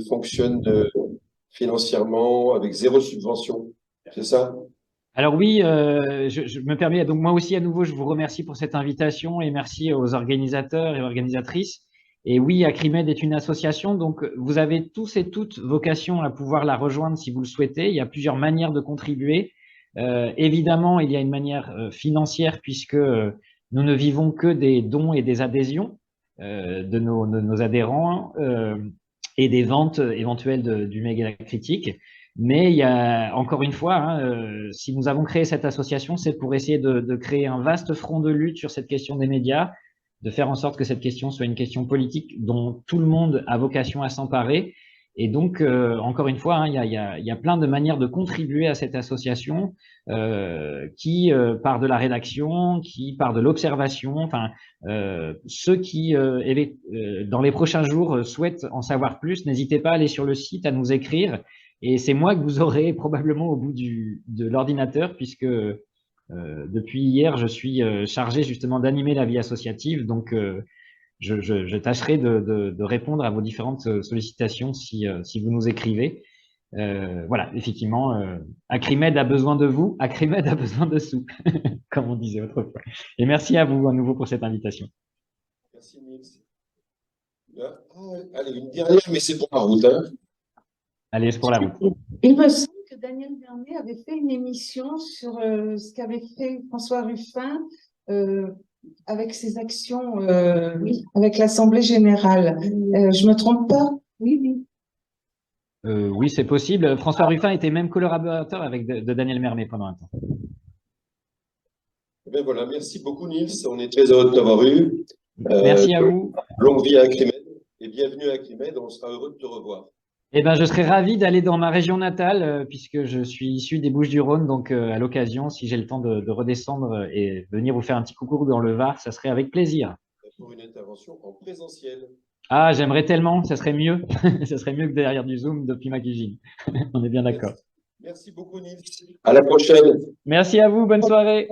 A: fonctionne financièrement avec 0 subvention, c'est ça?
B: Alors oui, je me permets, donc moi aussi à nouveau, je vous remercie pour cette invitation et merci aux organisateurs et organisatrices. Et oui, Acrimed est une association, donc vous avez tous et toutes vocation à pouvoir la rejoindre si vous le souhaitez. Il y a plusieurs manières de contribuer. Évidemment, il y a une manière financière puisque nous ne vivons que des dons et des adhésions de nos adhérents et des ventes éventuelles du méga critique. Mais il y a encore une fois, si nous avons créé cette association, c'est pour essayer de créer un vaste front de lutte sur cette question des médias, de faire en sorte que cette question soit une question politique dont tout le monde a vocation à s'emparer Et donc, encore une fois, hein, il y a plein de manières de contribuer à cette association qui part de la rédaction, qui part de l'observation. Enfin, ceux qui, dans les prochains jours, souhaitent en savoir plus, n'hésitez pas à aller sur le site, à nous écrire. Et c'est moi que vous aurez probablement au bout de l'ordinateur, puisque depuis hier, je suis chargé justement d'animer la vie associative. Donc, je tâcherai de répondre à vos différentes sollicitations si vous nous écrivez. Voilà, effectivement, Acrimed a besoin de vous, Acrimed a besoin de sous, comme on disait autrefois. Et merci à vous à nouveau pour cette invitation.
A: Merci, Nils. Allez, une dernière, mais c'est pour la route. Hein.
B: Allez, c'est pour la route.
C: Il me semble que Daniel Vernet avait fait une émission sur ce qu'avait fait François Ruffin avec ses actions avec l'Assemblée générale. Je me trompe pas? Oui, oui.
B: Oui, c'est possible. François Ruffin était même collaborateur avec de Daniel Mermet pendant un temps.
A: Ben voilà, merci beaucoup Nils, on est très heureux de t'avoir eu.
B: Merci à vous.
A: Longue vie à Acrimed et bienvenue à Acrimed, on sera heureux de te revoir.
B: Eh ben, je serais ravi d'aller dans ma région natale puisque je suis issu des Bouches-du-Rhône, donc à l'occasion, si j'ai le temps de redescendre et venir vous faire un petit coucou dans le Var, ça serait avec plaisir.
A: Pour une intervention en présentiel.
B: Ah, j'aimerais tellement, ça serait mieux. Ça serait mieux que derrière du Zoom depuis ma cuisine. On est bien d'accord.
A: Merci beaucoup Nils. À la prochaine.
B: Merci à vous, bonne soirée.